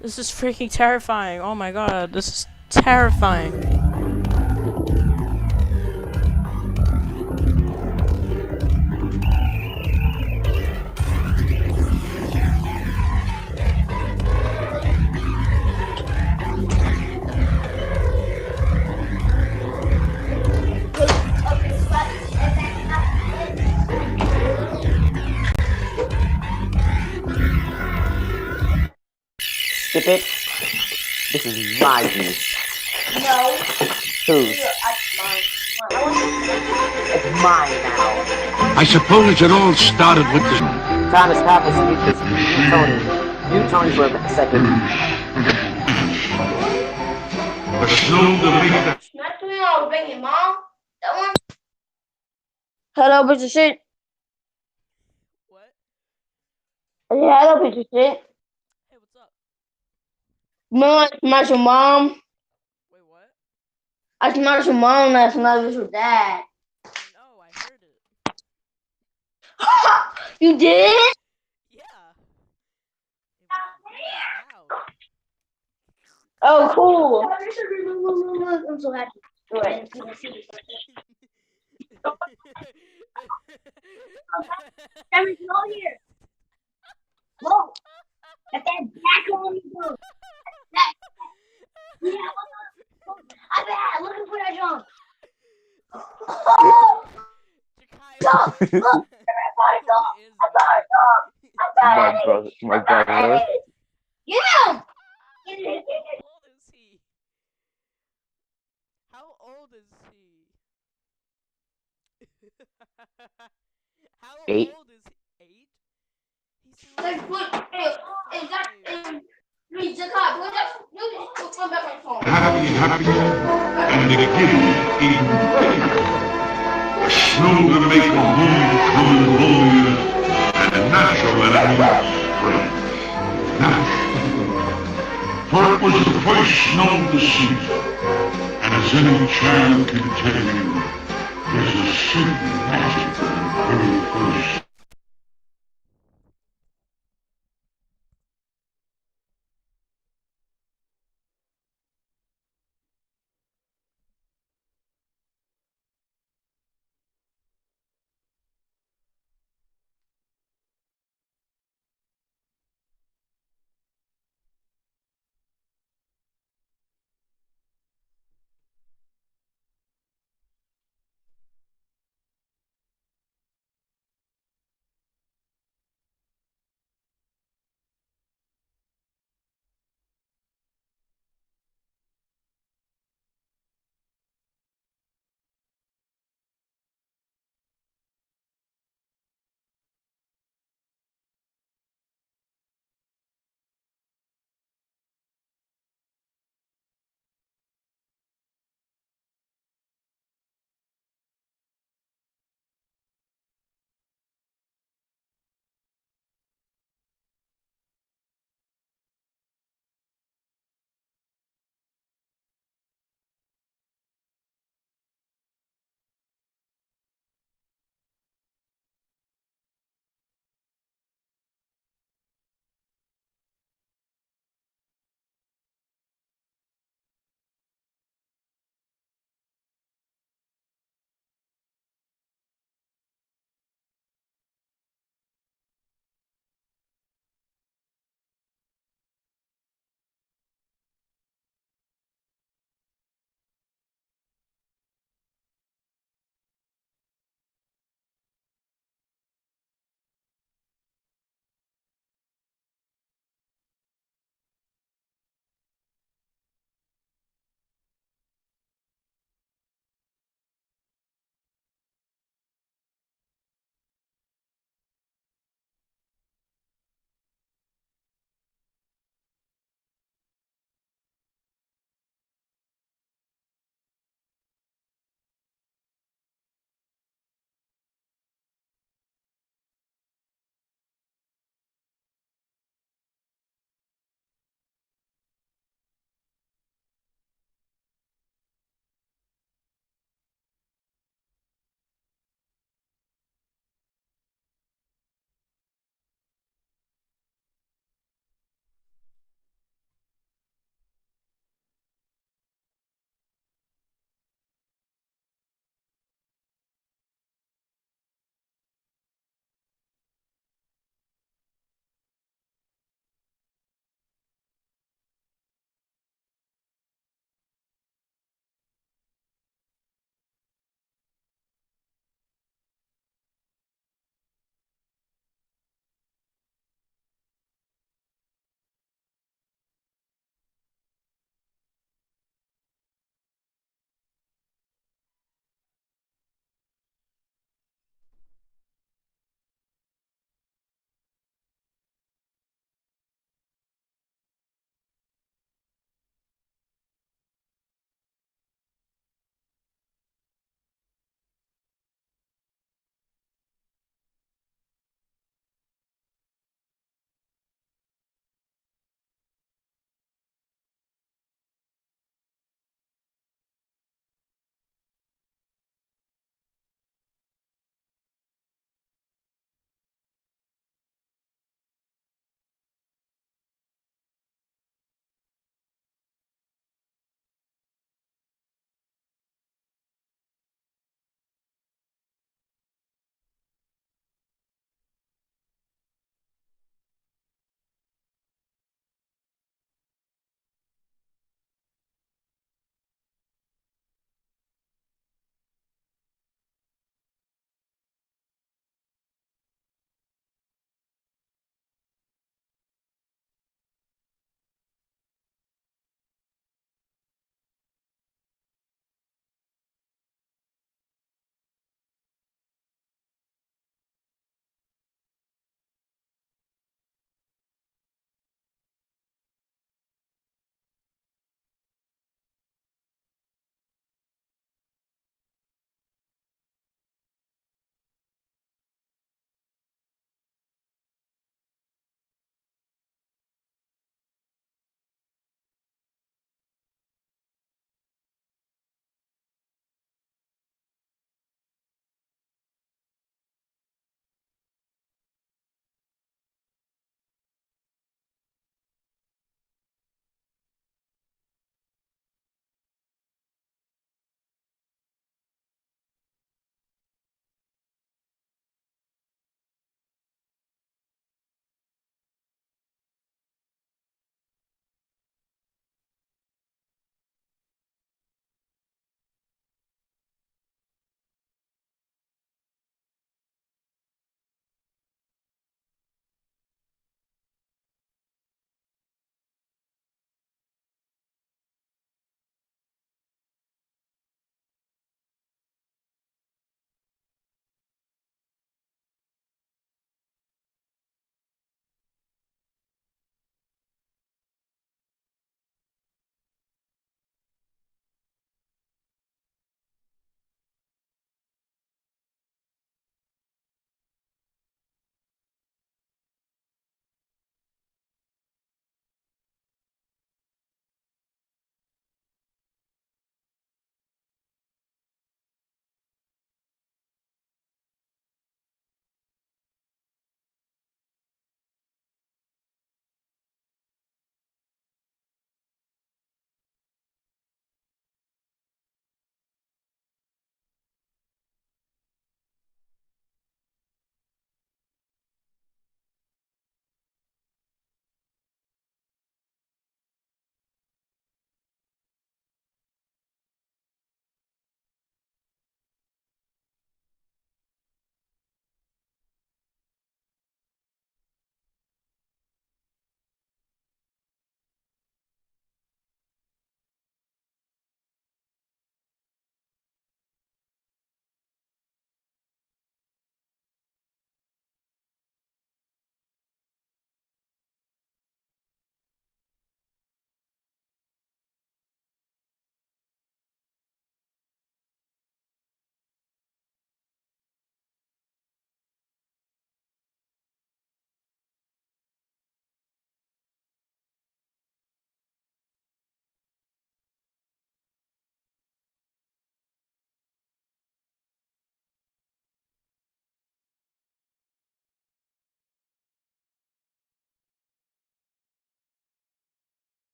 This is freaking terrifying. Oh my god, this is terrifying. Skip it. This is my juice. No. Whose? That's mine. I want It's mine now. I suppose it all started with the Time to stop and sleep this. Tony. Mute Tony for a second. snow the big Not doing all banging, Mom. That one. Hello, piece of shit. What? Hello, piece of shit. Hey, what's up? Remember I smashed your mom? Wait, what? I smashed your mom last night with your dad. I know, I heard it. You did? Yeah. It was really loud. Oh, cool. I'm so happy. Right. There's no here. Whoa. Get that back on me, bro. That. Yeah, I'm bad. Looking for that junk. Oh, Jakaya, look. Look. I who got is I got that? it. I got My it. brother. My I got brother. it. Get him. Get it. How old is he? How old is he? How 8. old is he? 8? He Let's sounds put. like Is that? 5. Please, Jakai, put that. You just come back on the phone. happy, and the gift even bigger. A snow to make a homecoming holier, and a natural enemy friend. Natural. For it was the first snow of the season, and as any child can tell you, there's a certain magic in the very first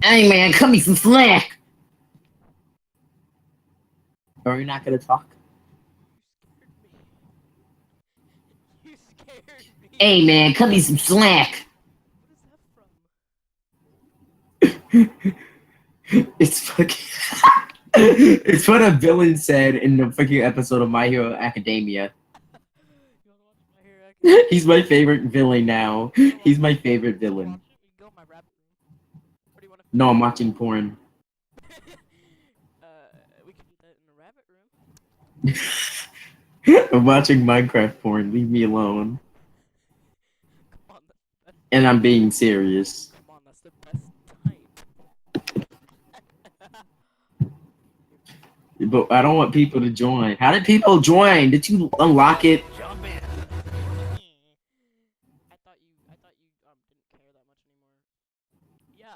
Hey man, cut me some slack. Are you not gonna talk? You scared me. Hey man, cut me some slack. What is that from? It's fucking. It's what a villain said in the fucking episode of My Hero Academia. You wanna watch My Hero Academia? He's my favorite villain now. You wanna He's watch my it? favorite You wanna villain. watch it? You can go in my rabbit room. Or do you wanna No, I'm watching porn. we can do that in the rabbit room. I'm watching Minecraft porn. Leave me alone. Come on, that's And I'm being serious. come on, that's the best type. But I don't want people to join. How did people join? Did you unlock it? Jump in. I thought you didn't care that much anymore. Yeah,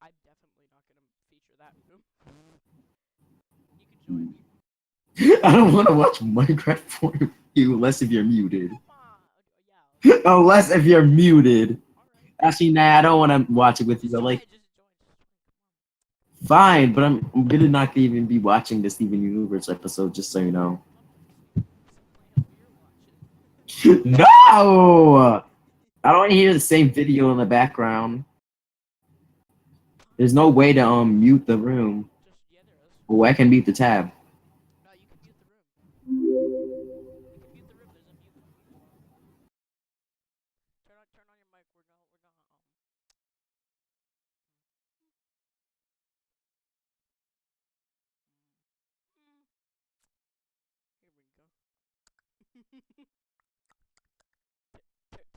I'm definitely not gonna feature that room. You can join. I don't want to watch Minecraft porn with you unless if you're muted. Come on. Yeah. Unless if you're muted. Alright. Actually, nah, I don't want to watch it with you. Just Like, join. fine, but I'm gonna not even be watching the Steven Universe episode, just so you know. No! I don't want to hear the same video in the background. There's no way to mute the room. Yeah, there is. Oh, I can mute the tab. No, you can mute the room. You can mute the room. There's a mute. Turn on your mic. We're gonna Here we go.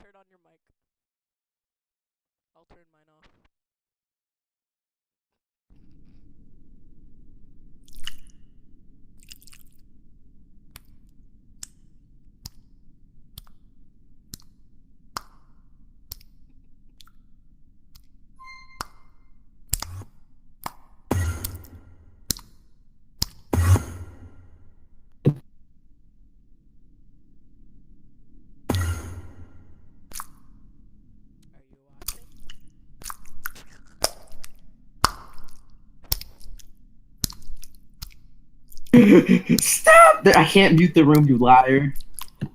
Turn on your mic. I'll turn mine off. Are you watching? Stop! I can't mute the room, you liar. And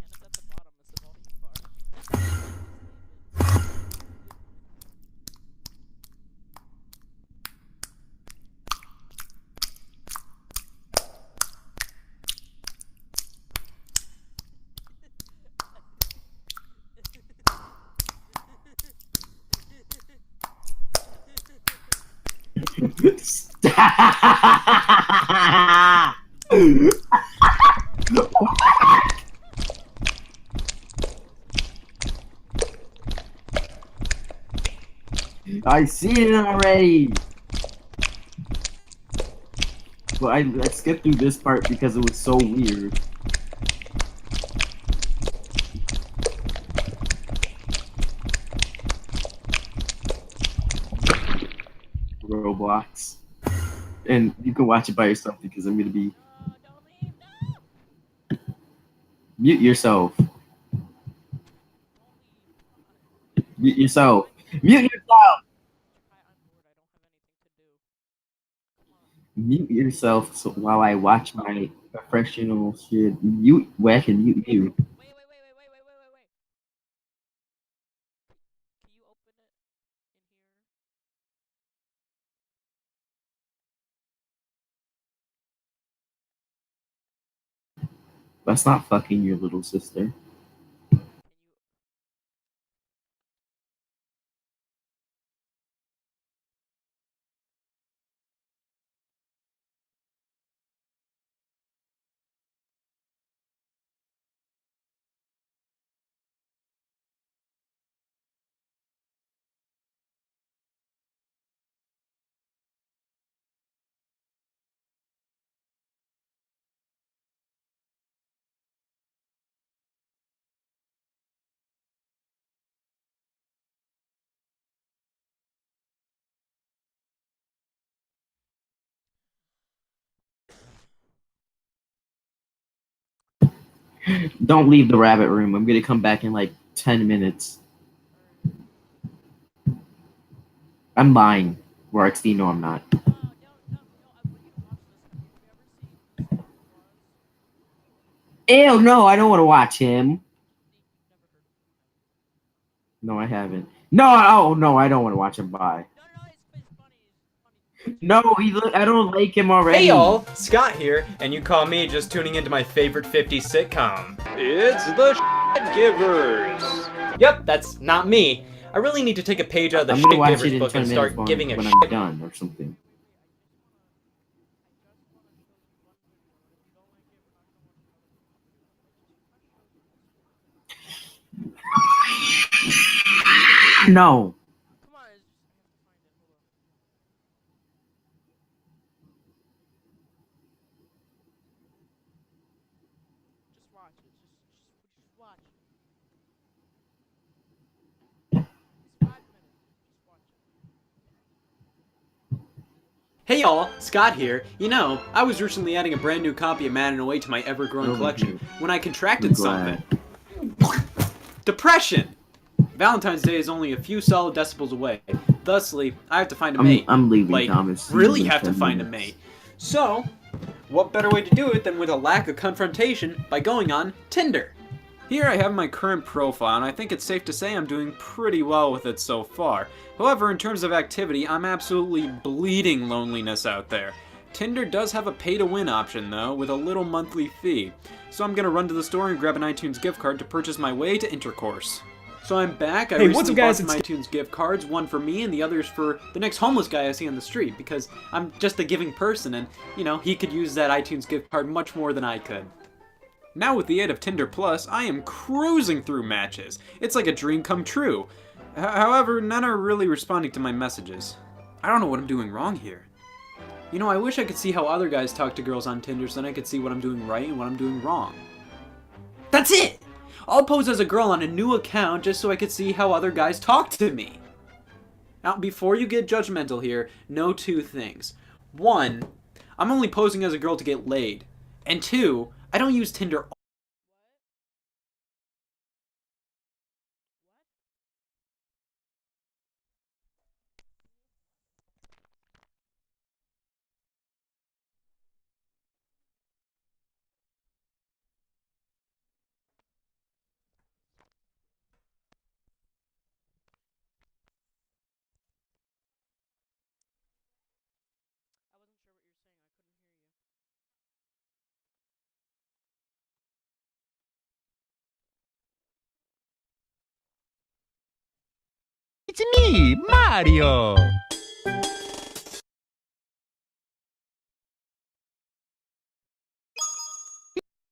it's at the bottom. It's the volume bar. Stop! I seen it already. Well, let's skip through this part because it was so weird. Roblox. And you can watch it by yourself because I'm gonna be. Don't leave. No. Mute yourself. Mute yourself. Mute yourself. Mute yourself so while I watch my professional shit. Mute. Well, I can mute you. Wait. Can you open it in here? That's not fucking your little sister. Don't leave the rabbit room. I'm gonna come back in like 10 minutes. I'm lying. Roxy, no, I'm not. No, I want you to watch this. Have you ever seen Ew, no, I don't want to watch him. Never heard of No, I haven't. No, oh no, I don't want to watch him. Bye. No, it's funny. It's funny. No, I don't like him already. Hey y'all, Scott here, and you call me just tuning into my favorite 50s sitcom. It's the Shit Givers. Yep, that's not me. I really need to take a page out of the I'm gonna Shit watch Givers it in book 10 and minutes start giving a when shit. I'm done or something. No. Come on, I have to find it. Hold on. Just watch it. Just watch it. It's 5 minutes. Just watch it. Hey y'all, Scott here. You know, I was recently adding a brand new copy of Madden Away to my ever-growing Oh, collection dude. when I contracted I'm something. glad. Depression! Valentine's Day is only a few solid decibels away. Thusly, I have to find a mate. I'm leaving, like, Thomas. really In have to 10 find a minutes. mate. So, what better way to do it than with a lack of confrontation by going on Tinder? Here I have my current profile, and I think it's safe to say I'm doing pretty well with it so far. However, in terms of activity, I'm absolutely bleeding loneliness out there. Tinder does have a pay-to-win option, though, with a little monthly fee. So I'm gonna run to the store and grab an iTunes gift card to purchase my way to intercourse. So I'm back. I Hey, recently what's up, guys? bought some iTunes gift cards, one for me and the others for the next homeless guy I see on the street, because I'm just a giving person and, you know, he could use that iTunes gift card much more than I could. Now with the aid of Tinder Plus, I am cruising through matches. It's like a dream come true. However, none are really responding to my messages. I don't know what I'm doing wrong here. You know, I wish I could see how other guys talk to girls on Tinder so then I could see what I'm doing right and what I'm doing wrong. That's it! I'll pose as a girl on a new account just so I could see how other guys talk to me. Now, before you get judgmental here, know two things. One, I'm only posing as a girl to get laid. And two, I don't use Tinder. I wasn't sure what you were saying. I couldn't hear you. It's me, Mario! I made it say YouTube Red. No, I just made it say it because I felt like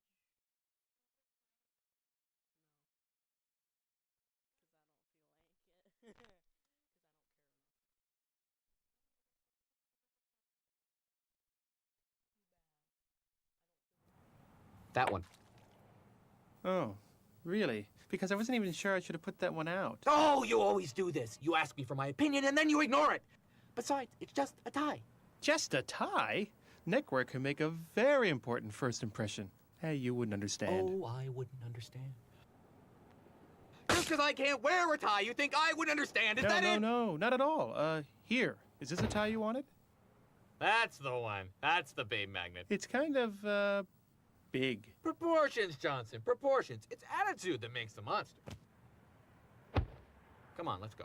it. I edited the page. No. Because I don't feel like it. Because I don't care enough. That one. Oh, really? Because I wasn't even sure I should have put that one out. Oh, you always do this. You ask me for my opinion and then you ignore it. Besides, it's just a tie. Just a tie? Neckwear can make a very important first impression. Hey, you wouldn't understand. Oh, I wouldn't understand. Just because I can't wear a tie, you think I would understand? Is that it? No, not at all. Here. Is this a tie you wanted? That's the one. That's the babe magnet. It's kind of, big. Proportions, Johnson. Proportions. It's attitude that makes the monster. Come on, let's go.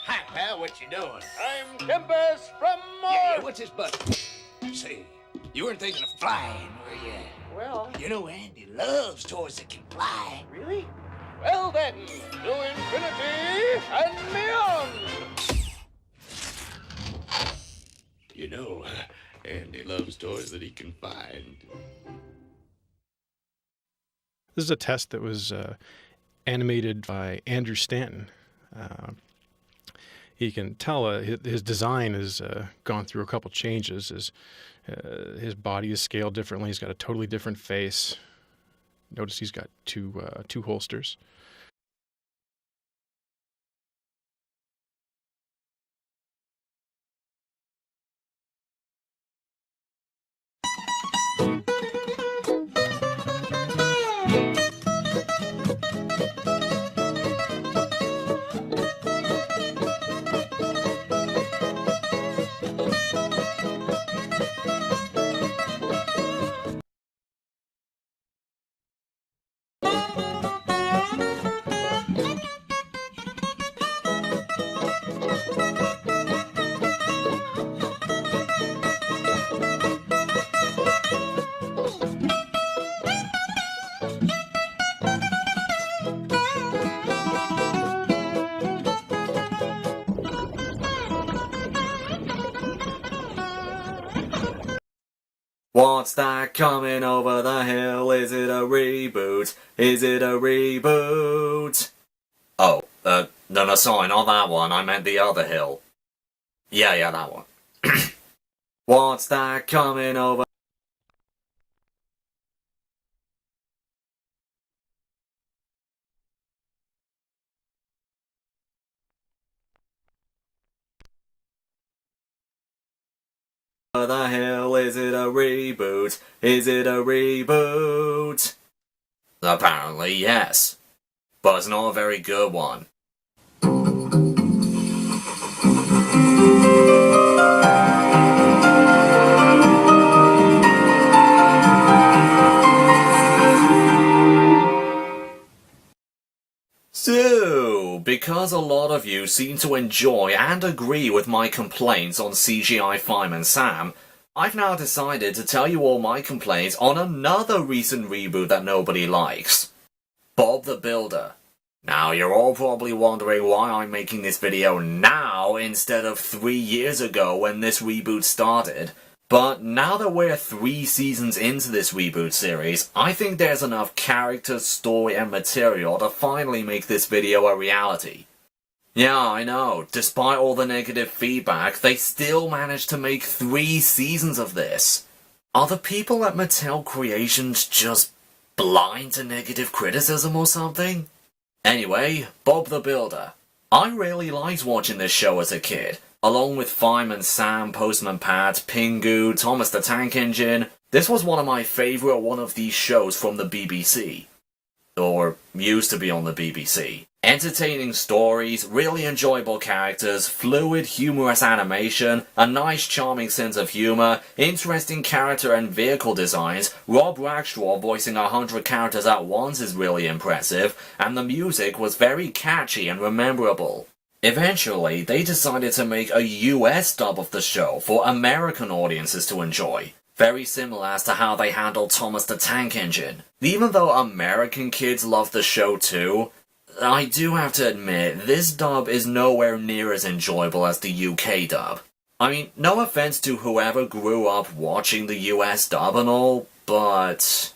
Hi, pal, what you doing? I'm Tempest from Mars. Yeah, what's this button? Say, you weren't thinking of flying, were you? Well, You know Andy loves toys that can fly. really? Well then, to infinity and beyond. know. And he loves toys that he can find. This is a test that was animated by Andrew Stanton. You can tell his design has gone through a couple changes. His body is scaled differently. He's got a totally different face. Notice he's got two holsters. What's that coming over the hill? Is it a reboot? Is it a reboot? Oh, no, sorry, not that one. I meant the other hill. Yeah, that one. What's that coming over? The hill, is it a reboot? Is it a reboot? Apparently, yes. But it's not a very good one. So, because a lot of you seem to enjoy and agree with my complaints on CGI Fireman Sam, I've now decided to tell you all my complaints on another recent reboot that nobody likes. Bob the Builder. Now, you're all probably wondering why I'm making this video now instead of 3 years ago when this reboot started. But now that we're 3 seasons into this reboot series, I think there's enough character, story, and material to finally make this video a reality. Yeah, I know, despite all the negative feedback, they still managed to make 3 seasons of this. Are the people at Mattel Creations just blind to negative criticism or something? Anyway, Bob the Builder. I really liked watching this show as a kid. Along with Fireman Sam, Postman Pat, Pingu, Thomas the Tank Engine, this was one of my favourite one of these shows from the BBC. Or used to be on the BBC. Entertaining stories, really enjoyable characters, fluid, humorous animation, a nice charming sense of humour, interesting character and vehicle designs, Rob Rackstraw voicing 100 characters at once is really impressive, and the music was very catchy and rememberable. Eventually, they decided to make a US dub of the show for American audiences to enjoy. Very similar as to how they handled Thomas the Tank Engine. Even though American kids love the show too, I do have to admit, this dub is nowhere near as enjoyable as the UK dub. I mean, no offense to whoever grew up watching the US dub and all, but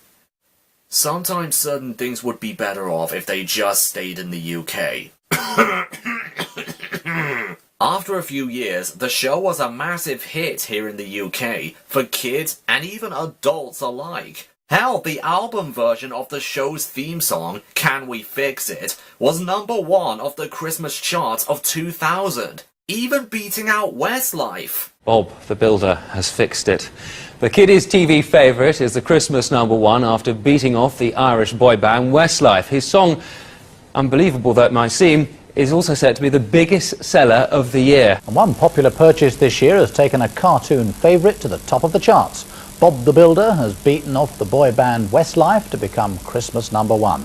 sometimes certain things would be better off if they just stayed in the UK. After a few years, the show was a massive hit here in the UK, for kids and even adults alike. Hell, the album version of the show's theme song, Can We Fix It, was #1 of the Christmas charts of 2000, even beating out Westlife. Bob the Builder has fixed it. The kiddies' TV favourite is the Christmas #1 after beating off the Irish boy band Westlife. His song, unbelievable though it might seem, is also said to be the biggest seller of the year. And one popular purchase this year has taken a cartoon favourite to the top of the charts. Bob the Builder has beaten off the boy band Westlife to become Christmas #1.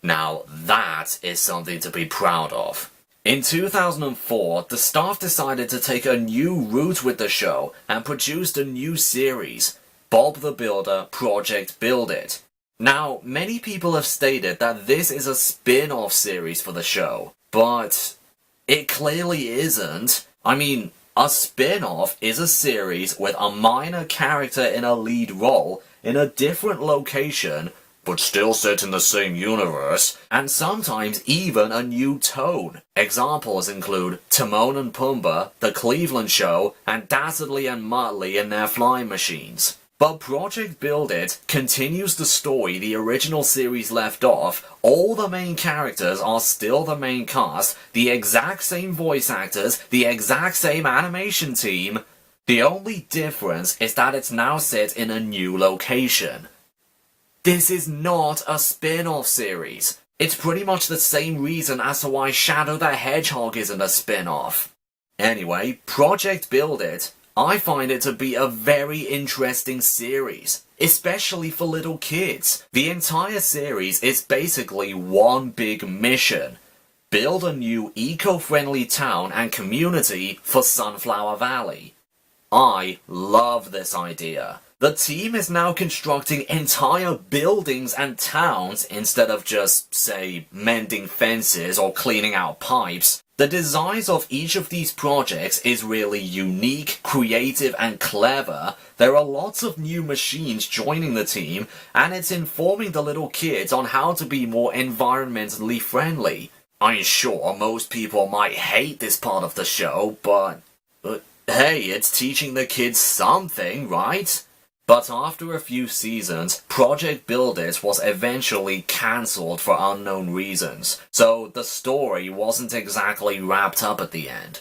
Now that is something to be proud of. In 2004, the staff decided to take a new route with the show and produced a new series, Bob the Builder Project Build It. Now, many people have stated that this is a spin-off series for the show, but it clearly isn't. I mean, A spin-off is a series with a minor character in a lead role in a different location, but still set in the same universe, and sometimes even a new tone. Examples include Timon and Pumbaa, The Cleveland Show, and Dazzly and Muttley in their flying machines. But Project Build It continues the story the original series left off. All the main characters are still the main cast, the exact same voice actors, the exact same animation team. The only difference is that it's now set in a new location. This is not a spin-off series. It's pretty much the same reason as to why Shadow the Hedgehog isn't a spin-off. Anyway, Project Build It, I find it to be a very interesting series, especially for little kids. The entire series is basically one big mission. Build a new eco-friendly town and community for Sunflower Valley. I love this idea. The team is now constructing entire buildings and towns instead of just, say, mending fences or cleaning out pipes. The designs of each of these projects is really unique, creative, and clever. There are lots of new machines joining the team, and it's informing the little kids on how to be more environmentally friendly. I'm sure most people might hate this part of the show, but hey, it's teaching the kids something, right? But after a few seasons, Project Build It was eventually cancelled for unknown reasons, so the story wasn't exactly wrapped up at the end.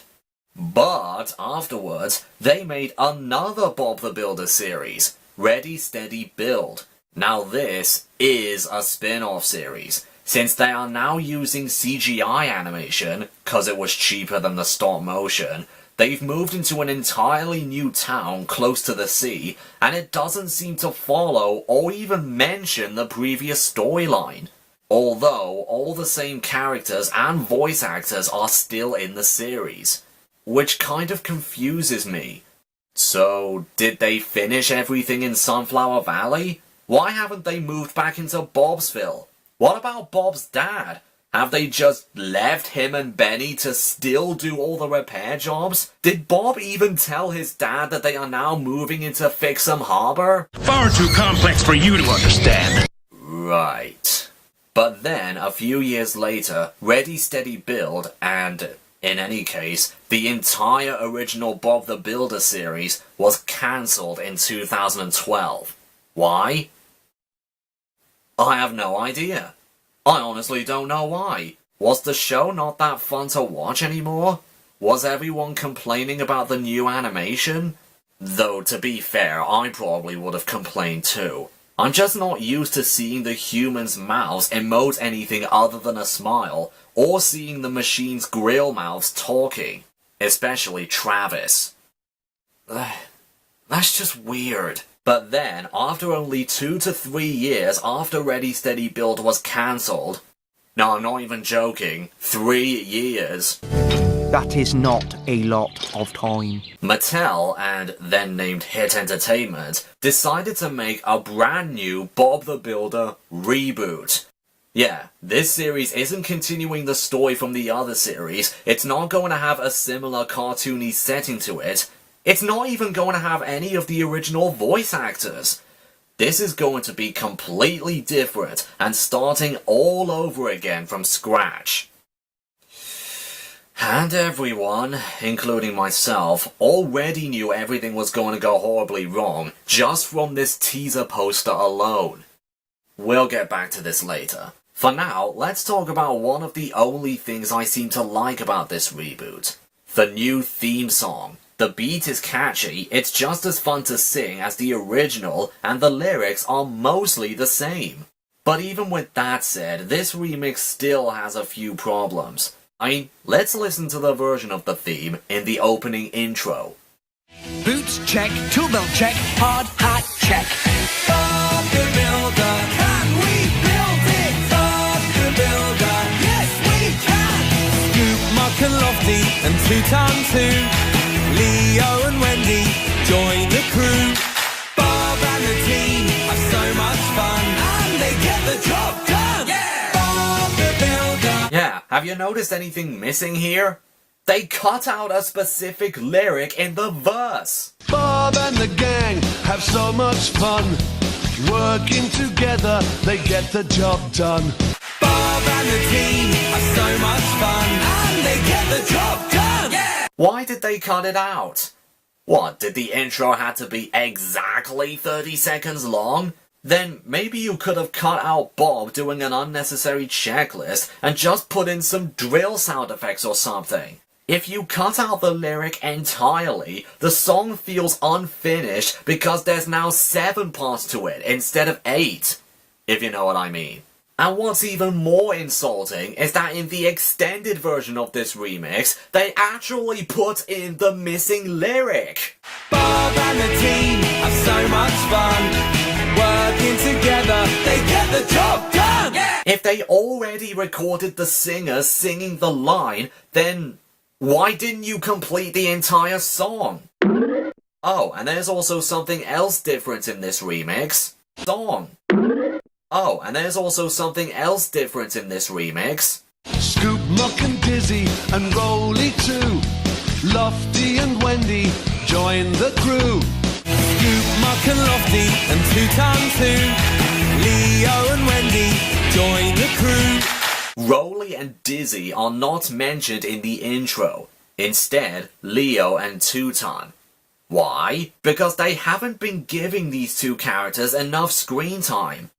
But afterwards, they made another Bob the Builder series, Ready Steady Build. Now this is a spin-off series, since they are now using CGI animation, cause it was cheaper than the stop motion. They've moved into an entirely new town close to the sea, and it doesn't seem to follow or even mention the previous storyline. Although all the same characters and voice actors are still in the series, which kind of confuses me. So, did they finish everything in Sunflower Valley? Why haven't they moved back into Bobsville? What about Bob's dad? Have they just left him and Benny to still do all the repair jobs? Did Bob even tell his dad that they are now moving into Fixham Harbor? Far too complex for you to understand. Right. But then, a few years later, Ready Steady Build and, in any case, the entire original Bob the Builder series was cancelled in 2012. Why? I have no idea. I honestly don't know why. Was the show not that fun to watch anymore? Was everyone complaining about the new animation? Though, to be fair, I probably would have complained too. I'm just not used to seeing the humans' mouths emote anything other than a smile, or seeing the machines' grill mouths talking. Especially Travis. That's just weird. But then, after only 2 to 3 years after Ready Steady Build was cancelled, no, I'm not even joking, 3 years. That is not a lot of time. Mattel, and then named Hit Entertainment, decided to make a brand new Bob the Builder reboot. Yeah, this series isn't continuing the story from the other series, it's not going to have a similar cartoony setting to it. It's not even going to have any of the original voice actors. This is going to be completely different and starting all over again from scratch. And everyone, including myself, already knew everything was going to go horribly wrong just from this teaser poster alone. We'll get back to this later. For now, let's talk about one of the only things I seem to like about this reboot. The new theme song. The beat is catchy, it's just as fun to sing as the original, and the lyrics are mostly the same. But even with that said, this remix still has a few problems. I mean, let's listen to the version of the theme in the opening intro. Boots check, tool belt check, hard hat check. Bob the Builder, can we build it? Bob the Builder, yes we can! Scoop, Muck and Lofty and Toot-on-Toot. Leo and Wendy join the crew. Bob and the team have so much fun, and they get the job done. Yeah! Bob the Builder. Yeah, have you noticed anything missing here? They cut out a specific lyric in the verse. Bob and the gang have so much fun. Working together, they get the job done. Bob and the team have so much fun, and they get the job done. Yeah! Why did they cut it out? What, did the intro have to be exactly 30 seconds long? Then maybe you could have cut out Bob doing an unnecessary checklist and just put in some drill sound effects or something. If you cut out the lyric entirely, the song feels unfinished because there's now 7 parts to it instead of 8, if you know what I mean. And what's even more insulting is that in the extended version of this remix, they actually put in the missing lyric. Bob and the team have so much fun. Working together, they get the job done. Yeah! If they already recorded the singer singing the line, then why didn't you complete the entire song? Oh, and there's also something else different in this remix. Song. Oh, and there's also something else different in this remix. Scoop, Muck and Dizzy and Rolly too. Lofty and Wendy join the crew. Scoop, Muck and Lofty and Two-Ton too. Leo and Wendy join the crew. Rolly and Dizzy are not mentioned in the intro. Instead, Leo and Two-Ton. Why? Because they haven't been giving these two characters enough screen time.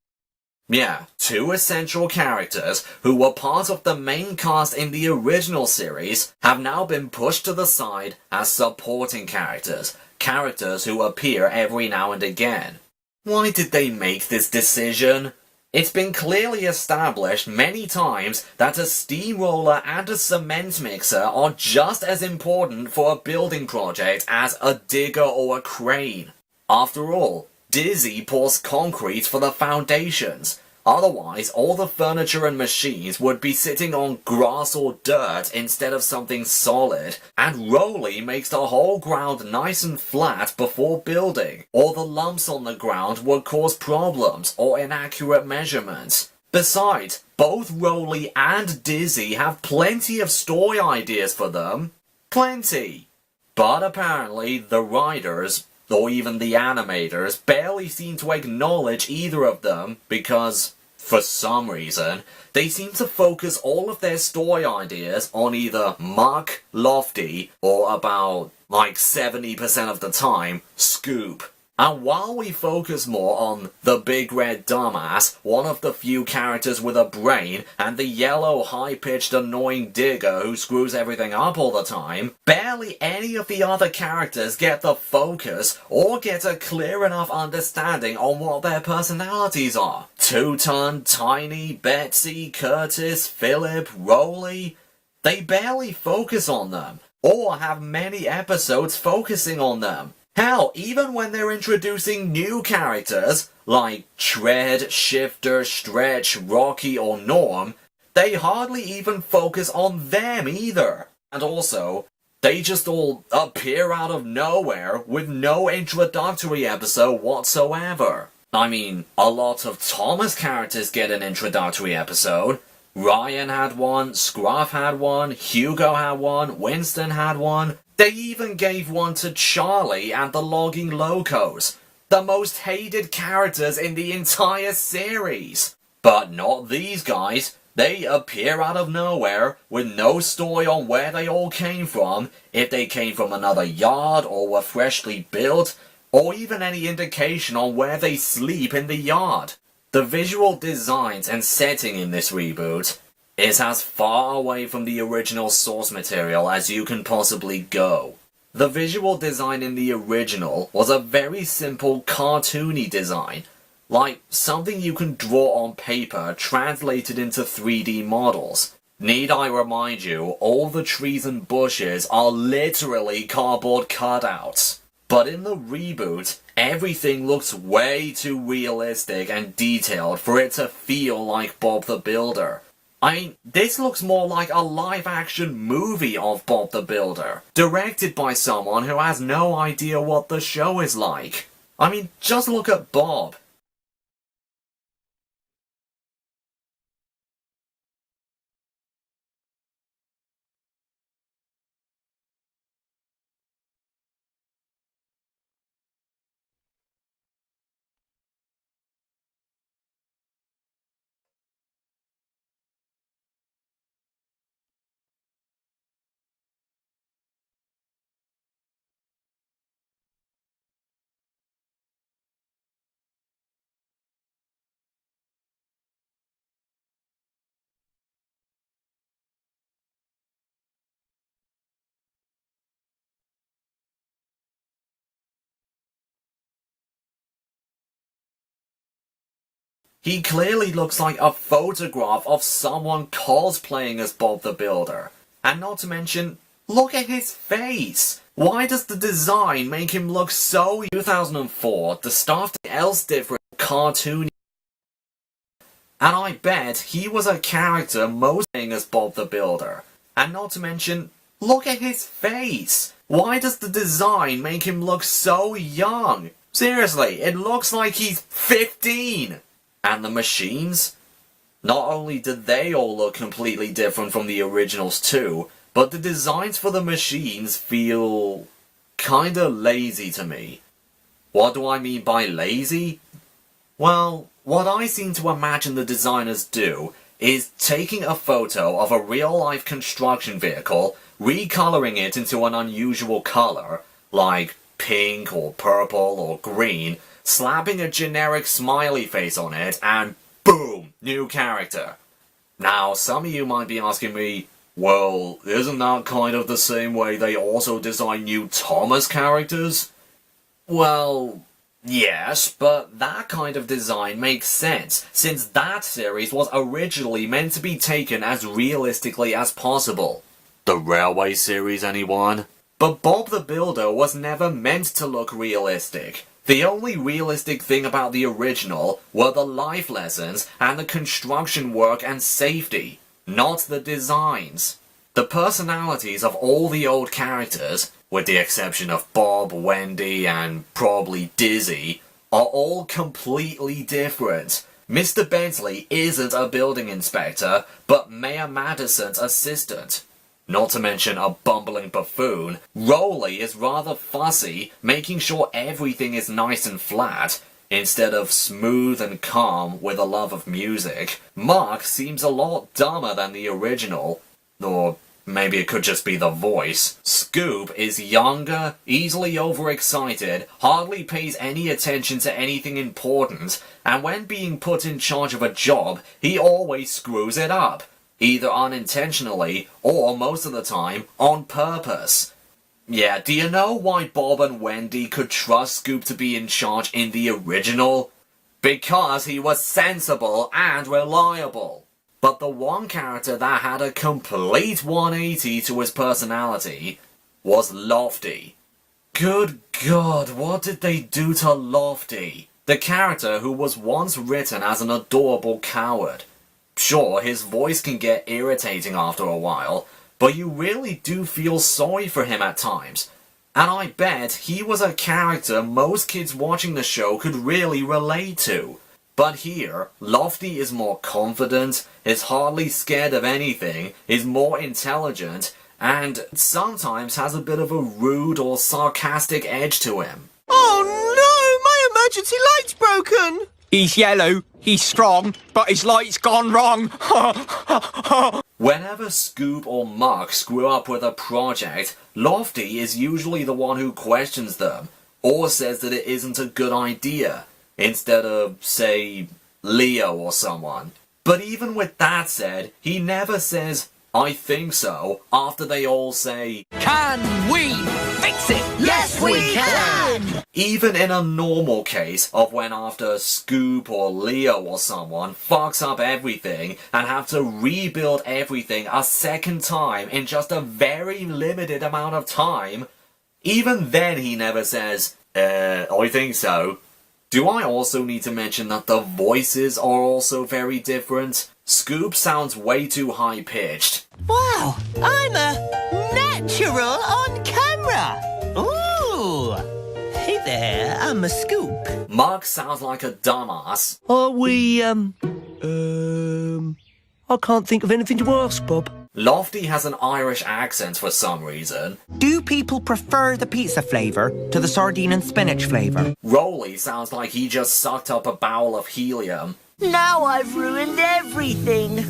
Yeah, 2 essential characters who were part of the main cast in the original series have now been pushed to the side as supporting characters, characters who appear every now and again. Why did they make this decision? It's been clearly established many times that a steamroller and a cement mixer are just as important for a building project as a digger or a crane. After all, Dizzy pours concrete for the foundations. Otherwise, all the furniture and machines would be sitting on grass or dirt instead of something solid, and Rolly makes the whole ground nice and flat before building, or the lumps on the ground would cause problems or inaccurate measurements. Besides, both Rolly and Dizzy have plenty of story ideas for them. Plenty. But apparently, the writers, or even the animators, barely seem to acknowledge either of them because, for some reason, they seem to focus all of their story ideas on either Muck, Lofty, or about, like 70% of the time, Scoop. And while we focus more on the big red dumbass, one of the few characters with a brain, and the yellow high-pitched annoying digger who screws everything up all the time, barely any of the other characters get the focus or get a clear enough understanding on what their personalities are. Two-Ton, Tiny, Betsy, Curtis, Philip, Rolly, they barely focus on them, or have many episodes focusing on them. Hell, even when they're introducing new characters, like Shred, Shifter, Stretch, Rocky, or Norm, they hardly even focus on them either. And also, they just all appear out of nowhere with no introductory episode whatsoever. I mean, a lot of Thomas characters get an introductory episode. Ryan had one, Scruff had one, Hugo had one, Winston had one. They even gave one to Charlie and the Logging Locos, the most hated characters in the entire series. But not these guys. They appear out of nowhere, with no story on where they all came from, if they came from another yard or were freshly built, or even any indication on where they sleep in the yard. The visual designs and setting in this reboot is as far away from the original source material as you can possibly go. The visual design in the original was a very simple cartoony design, like something you can draw on paper translated into 3D models. Need I remind you, all the trees and bushes are literally cardboard cutouts. But in the reboot, everything looks way too realistic and detailed for it to feel like Bob the Builder. I mean, this looks more like a live-action movie of Bob the Builder, directed by someone who has no idea what the show is like. I mean, just look at Bob. He clearly looks like a photograph of someone cosplaying as Bob the Builder. And not to mention, look at his face! Why does the design make him look so 2004, the stuff else different, cartoony? And I bet he was a character most as Bob the Builder. And not to mention, look at his face! Why does the design make him look so young? Seriously, it looks like he's 15! And the machines? Not only did they all look completely different from the originals too, but the designs for the machines feel kinda lazy to me. What do I mean by lazy? Well, what I seem to imagine the designers do is taking a photo of a real-life construction vehicle, recoloring it into an unusual color, like pink or purple or green, slapping a generic smiley face on it, and boom, new character. Now, some of you might be asking me, well, isn't that kind of the same way they also design new Thomas characters? Well, yes, but that kind of design makes sense, since that series was originally meant to be taken as realistically as possible. The Railway series, anyone? But Bob the Builder was never meant to look realistic. The only realistic thing about the original were the life lessons and the construction work and safety, not the designs. The personalities of all the old characters, with the exception of Bob, Wendy, and probably Dizzy, are all completely different. Mr. Bentley isn't a building inspector, but Mayor Madison's assistant. Not to mention a bumbling buffoon, Rolly is rather fussy, making sure everything is nice and flat, instead of smooth and calm with a love of music. Mark seems a lot dumber than the original, or maybe it could just be the voice. Scoop is younger, easily overexcited, hardly pays any attention to anything important, and when being put in charge of a job, he always screws it up. Either unintentionally, or most of the time, on purpose. Yeah, do you know why Bob and Wendy could trust Scoop to be in charge in the original? Because he was sensible and reliable. But the one character that had a complete 180 to his personality was Lofty. Good God, what did they do to Lofty? The character who was once written as an adorable coward. Sure, his voice can get irritating after a while, but you really do feel sorry for him at times. And I bet he was a character most kids watching the show could really relate to. But here, Lofty is more confident, is hardly scared of anything, is more intelligent, and sometimes has a bit of a rude or sarcastic edge to him. Oh no, my emergency light's broken! He's yellow, he's strong, but his light's gone wrong. Whenever Scoop or Mark screw up with a project, Lofty is usually the one who questions them, or says that it isn't a good idea, instead of, say, Leo or someone. But even with that said, he never says, I think so, after they all say, Can we fix it? Yes, we can! Even in a normal case of when after Scoop or Leo or someone fucks up everything and have to rebuild everything a second time in just a very limited amount of time, even then he never says, I think so. Do I also need to mention that the voices are also very different? Scoop sounds way too high-pitched. Wow, I'm a natural on camera! Ooh! Hey there, I'm a Scoop. Mark sounds like a dumbass. Are we, I can't think of anything to ask, Bob. Lofty has an Irish accent for some reason. Do people prefer the pizza flavour to the sardine and spinach flavour? Rolly sounds like he just sucked up a barrel of helium. Now I've ruined everything.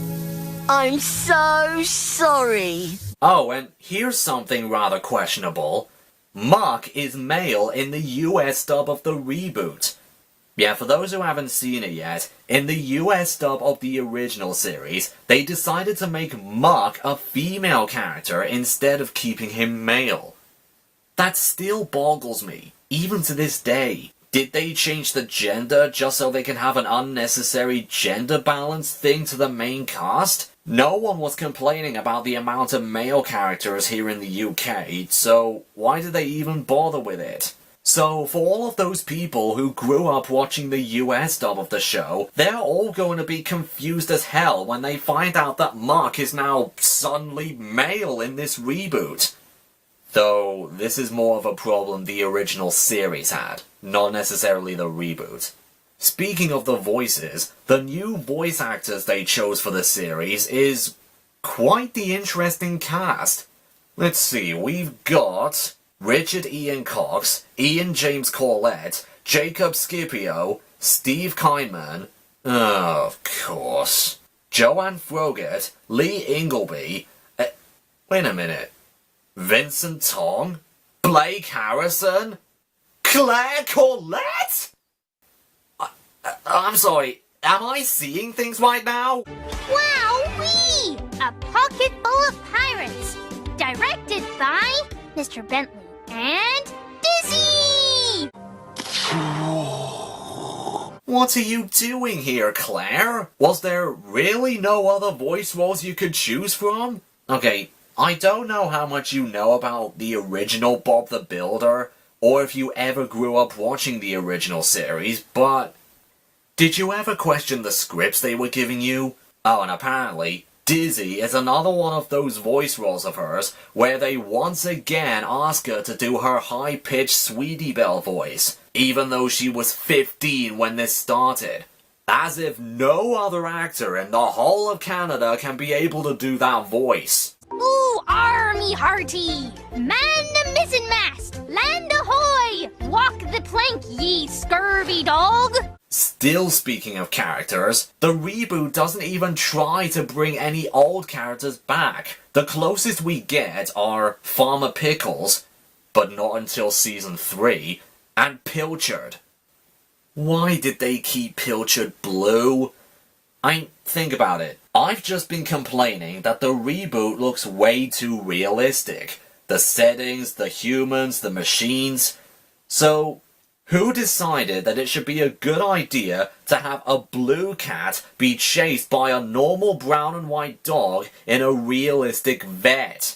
I'm so sorry. Oh, and here's something rather questionable. Mark is male in the US dub of the reboot. Yeah, for those who haven't seen it yet, in the US dub of the original series, they decided to make Mark a female character instead of keeping him male. That still boggles me, even to this day. Did they change the gender just so they can have an unnecessary gender balance thing to the main cast? No one was complaining about the amount of male characters here in the UK, so why did they even bother with it? So, for all of those people who grew up watching the US dub of the show, they're all going to be confused as hell when they find out that Muck is now suddenly male in this reboot. Though, this is more of a problem the original series had, not necessarily the reboot. Speaking of the voices, the new voice actors they chose for the series is quite the interesting cast. Let's see, we've got Richard Ian Cox, Ian James Corlett, Jacob Scipio, Steve Kyman, of course, Joanne Froggatt, Lee Ingleby, wait a minute, Vincent Tong, Blake Harrison, Claire Corlett? I'm sorry, am I seeing things right now? Wowee! A Pocket Full of Pirates. Directed by Mr. Bentley and Dizzy! What are you doing here, Claire? Was there really no other voice roles you could choose from? Okay, I don't know how much you know about the original Bob the Builder, or if you ever grew up watching the original series, but did you ever question the scripts they were giving you? Oh, and apparently, Dizzy is another one of those voice roles of hers where they once again ask her to do her high-pitched Sweetie Belle voice, even though she was 15 when this started. As if no other actor in the whole of Canada can be able to do that voice. Ooh, army hearty! Man the mizzenmast! Land ahoy! Walk the plank, ye scurvy dog! Still speaking of characters, the reboot doesn't even try to bring any old characters back. The closest we get are Farmer Pickles, but not until season 3, and Pilchard. Why did they keep Pilchard blue? Think about it. I've just been complaining that the reboot looks way too realistic. The settings, the humans, the machines. So, who decided that it should be a good idea to have a blue cat be chased by a normal brown and white dog in a realistic vet?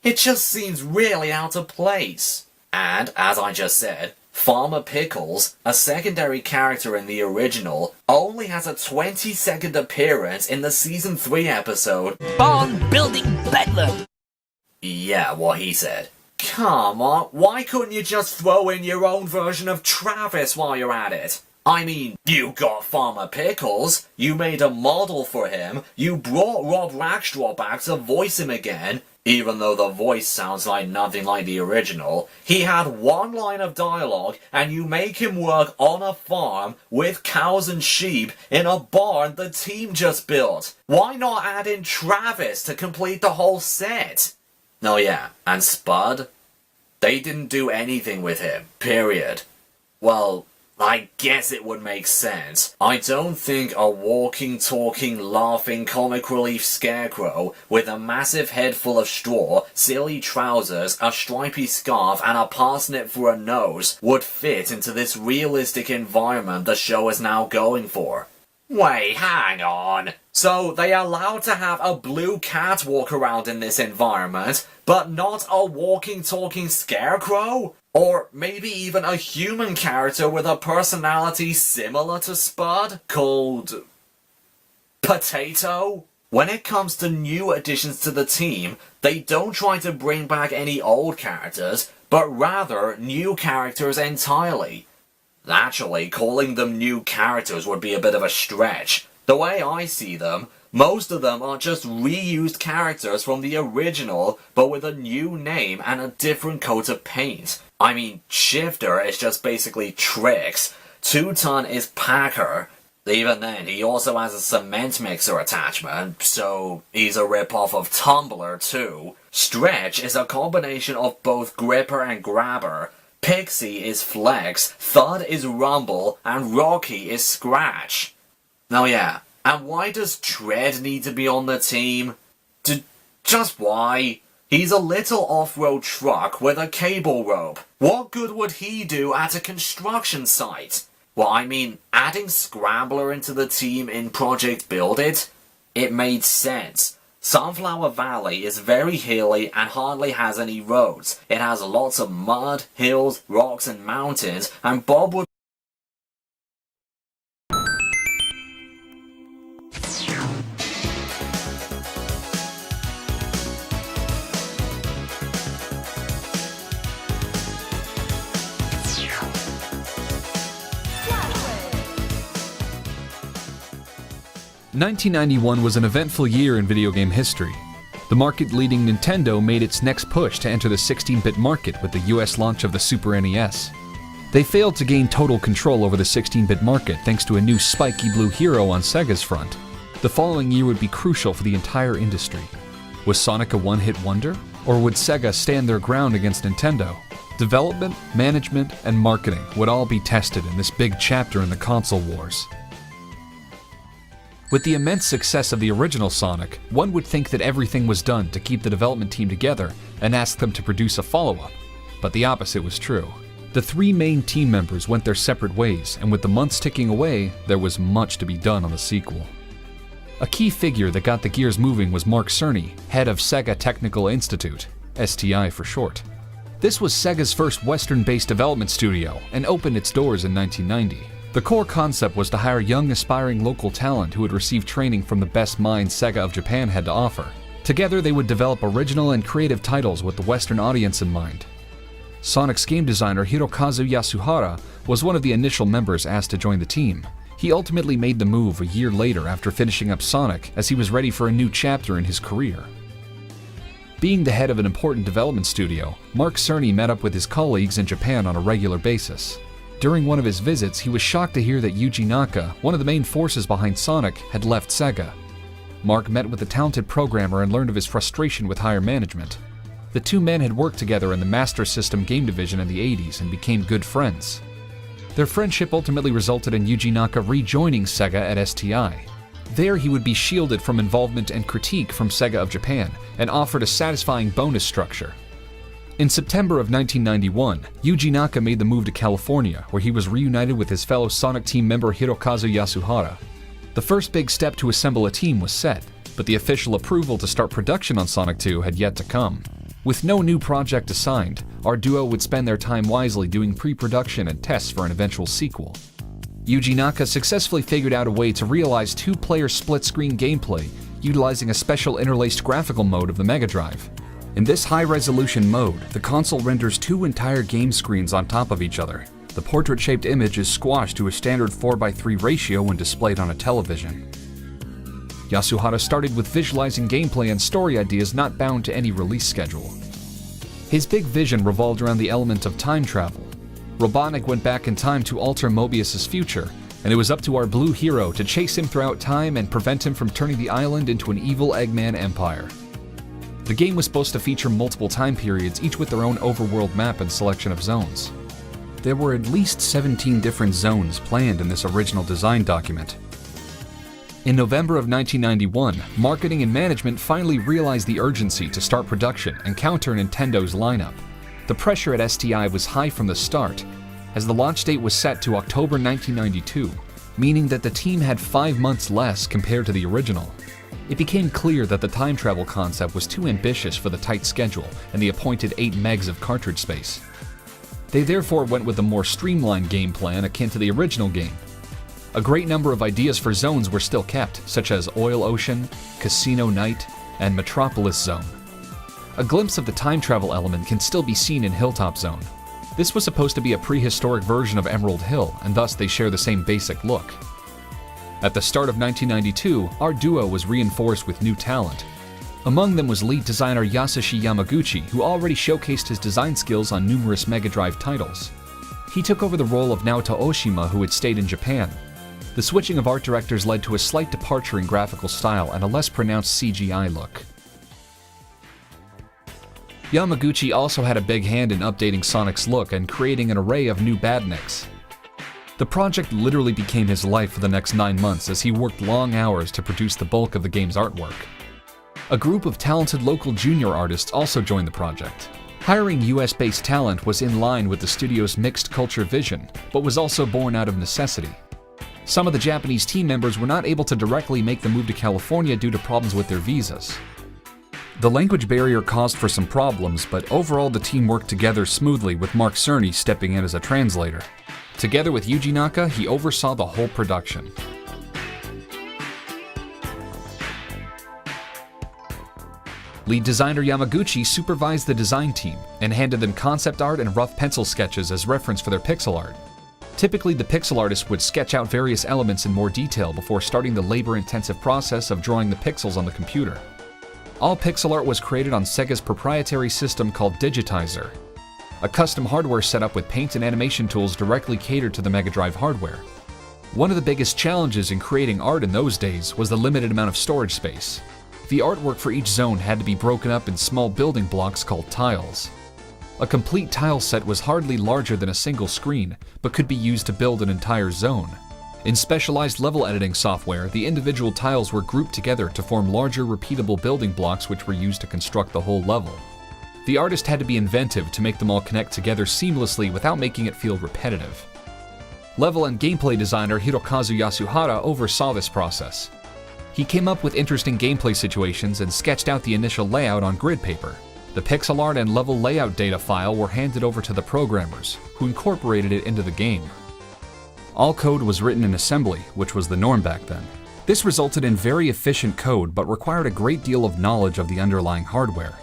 It just seems really out of place. And, as I just said, Farmer Pickles, a secondary character in the original, only has a 20-second appearance in the season 3 episode Barn Building Bedlam. Yeah, what he said. Come on, why couldn't you just throw in your own version of Travis while you're at it? I mean, you got Farmer Pickles, you made a model for him, you brought Rob Rackstraw back to voice him again, even though the voice sounds like nothing like the original. He had one line of dialogue, and you make him work on a farm with cows and sheep in a barn the team just built. Why not add in Travis to complete the whole set? Oh yeah, and Spud? They didn't do anything with him, period. Well, I guess it would make sense. I don't think a walking, talking, laughing comic relief scarecrow with a massive head full of straw, silly trousers, a stripy scarf, and a parsnip for a nose would fit into this realistic environment the show is now going for. Wait, hang on. So they allowed to have a blue cat walk around in this environment, but not a walking, talking scarecrow? Or maybe even a human character with a personality similar to Spud, called Potato? When it comes to new additions to the team, they don't try to bring back any old characters, but rather new characters entirely. Actually, calling them new characters would be a bit of a stretch. The way I see them, most of them are just reused characters from the original, but with a new name and a different coat of paint. I mean, Shifter is just basically Trix, Two-Ton is Packer. Even then, he also has a cement mixer attachment, so he's a rip-off of Tumblr too. Stretch is a combination of both Gripper and Grabber. Pixie is Flex, Thud is Rumble, and Rocky is Scratch. Oh yeah, and why does Tread need to be on the team? Just why? He's a little off-road truck with a cable rope. What good would he do at a construction site? Well, I mean, adding Scrambler into the team in Project Build It? It made sense. Sunflower Valley is very hilly and hardly has any roads. It has lots of mud, hills, rocks and mountains, and Bob would ...1991 was an eventful year in video game history. The market-leading Nintendo made its next push to enter the 16-bit market with the US launch of the Super NES. They failed to gain total control over the 16-bit market thanks to a new spiky blue hero on Sega's front. The following year would be crucial for the entire industry. Was Sonic a one-hit wonder? Or would Sega stand their ground against Nintendo? Development, management, and marketing would all be tested in this big chapter in the console wars. With the immense success of the original Sonic, one would think that everything was done to keep the development team together and ask them to produce a follow-up. But the opposite was true. The three main team members went their separate ways, and with the months ticking away, there was much to be done on the sequel. A key figure that got the gears moving was Mark Cerny, head of Sega Technical Institute, STI for short. This was Sega's first Western-based development studio and opened its doors in 1990. The core concept was to hire young, aspiring local talent who would receive training from the best minds Sega of Japan had to offer. Together, they would develop original and creative titles with the Western audience in mind. Sonic's game designer Hirokazu Yasuhara was one of the initial members asked to join the team. He ultimately made the move a year later after finishing up Sonic, as he was ready for a new chapter in his career. Being the head of an important development studio, Mark Cerny met up with his colleagues in Japan on a regular basis. During one of his visits, he was shocked to hear that Yuji Naka, one of the main forces behind Sonic, had left Sega. Mark met with the talented programmer and learned of his frustration with higher management. The two men had worked together in the Master System game division in the 80s and became good friends. Their friendship ultimately resulted in Yuji Naka rejoining Sega at STI. There he would be shielded from involvement and critique from Sega of Japan and offered a satisfying bonus structure. In September of 1991, Yuji Naka made the move to California, where he was reunited with his fellow Sonic team member Hirokazu Yasuhara. The first big step to assemble a team was set, but the official approval to start production on Sonic 2 had yet to come. With no new project assigned, our duo would spend their time wisely doing pre-production and tests for an eventual sequel. Yuji Naka successfully figured out a way to realize two-player split-screen gameplay utilizing a special interlaced graphical mode of the Mega Drive. In this high-resolution mode, the console renders two entire game screens on top of each other. The portrait-shaped image is squashed to a standard 4:3 ratio when displayed on a television. Yasuhara started with visualizing gameplay and story ideas not bound to any release schedule. His big vision revolved around the element of time travel. Robotnik went back in time to alter Mobius's future, and it was up to our blue hero to chase him throughout time and prevent him from turning the island into an evil Eggman empire. The game was supposed to feature multiple time periods, each with their own overworld map and selection of zones. There were at least 17 different zones planned in this original design document. In November of 1991, marketing and management finally realized the urgency to start production and counter Nintendo's lineup. The pressure at STI was high from the start, as the launch date was set to October 1992, meaning that the team had 5 months less compared to the original. It became clear that the time travel concept was too ambitious for the tight schedule and the appointed 8 megs of cartridge space. They therefore went with a more streamlined game plan akin to the original game. A great number of ideas for zones were still kept, such as Oil Ocean, Casino Night, and Metropolis Zone. A glimpse of the time travel element can still be seen in Hilltop Zone. This was supposed to be a prehistoric version of Emerald Hill, and thus they share the same basic look. At the start of 1992, our duo was reinforced with new talent. Among them was lead designer Yasushi Yamaguchi, who already showcased his design skills on numerous Mega Drive titles. He took over the role of Naoto Oshima, who had stayed in Japan. The switching of art directors led to a slight departure in graphical style and a less pronounced CGI look. Yamaguchi also had a big hand in updating Sonic's look and creating an array of new badniks. The project literally became his life for the next 9 months as he worked long hours to produce the bulk of the game's artwork. A group of talented local junior artists also joined the project. Hiring US-based talent was in line with the studio's mixed culture vision, but was also born out of necessity. Some of the Japanese team members were not able to directly make the move to California due to problems with their visas. The language barrier caused for some problems, but overall the team worked together smoothly, with Mark Cerny stepping in as a translator. Together with Yuji Naka, he oversaw the whole production. Lead designer Yamaguchi supervised the design team and handed them concept art and rough pencil sketches as reference for their pixel art. Typically, the pixel artist would sketch out various elements in more detail before starting the labor-intensive process of drawing the pixels on the computer. All pixel art was created on Sega's proprietary system called Digitizer, a custom hardware setup with paint and animation tools directly catered to the Mega Drive hardware. One of the biggest challenges in creating art in those days was the limited amount of storage space. The artwork for each zone had to be broken up in small building blocks called tiles. A complete tile set was hardly larger than a single screen, but could be used to build an entire zone. In specialized level editing software, the individual tiles were grouped together to form larger, repeatable building blocks which were used to construct the whole level. The artist had to be inventive to make them all connect together seamlessly without making it feel repetitive. Level and gameplay designer Hirokazu Yasuhara oversaw this process. He came up with interesting gameplay situations and sketched out the initial layout on grid paper. The pixel art and level layout data file were handed over to the programmers, who incorporated it into the game. All code was written in assembly, which was the norm back then. This resulted in very efficient code, but required a great deal of knowledge of the underlying hardware.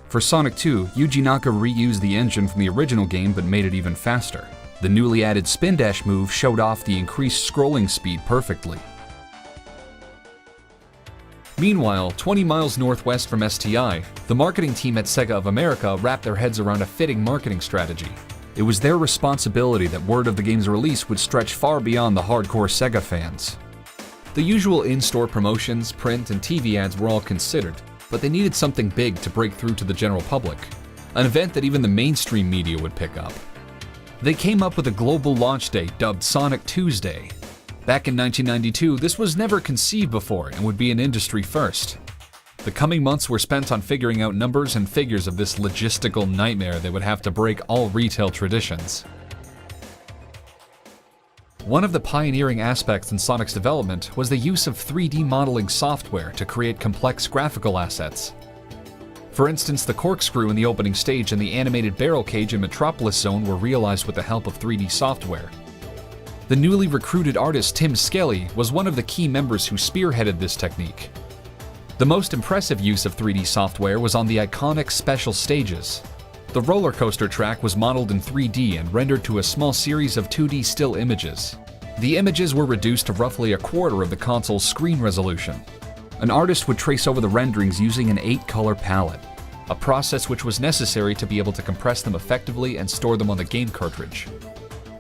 For Sonic 2, Yuji Naka reused the engine from the original game but made it even faster. The newly added spin dash move showed off the increased scrolling speed perfectly. Meanwhile, 20 miles northwest from STI, the marketing team at Sega of America wrapped their heads around a fitting marketing strategy. It was their responsibility that word of the game's release would stretch far beyond the hardcore Sega fans. The usual in-store promotions, print, and TV ads were all considered, but they needed something big to break through to the general public, an event that even the mainstream media would pick up. They came up with a global launch date dubbed Sonic Tuesday. Back in 1992, this was never conceived before and would be an industry first. The coming months were spent on figuring out numbers and figures of this logistical nightmare that would have to break all retail traditions. One of the pioneering aspects in Sonic's development was the use of 3D modeling software to create complex graphical assets. For instance, the corkscrew in the opening stage and the animated barrel cage in Metropolis Zone were realized with the help of 3D software. The newly recruited artist Tim Skelly was one of the key members who spearheaded this technique. The most impressive use of 3D software was on the iconic special stages. The roller coaster track was modeled in 3D and rendered to a small series of 2D still images. The images were reduced to roughly a quarter of the console's screen resolution. An artist would trace over the renderings using an 8-color palette, a process which was necessary to be able to compress them effectively and store them on the game cartridge.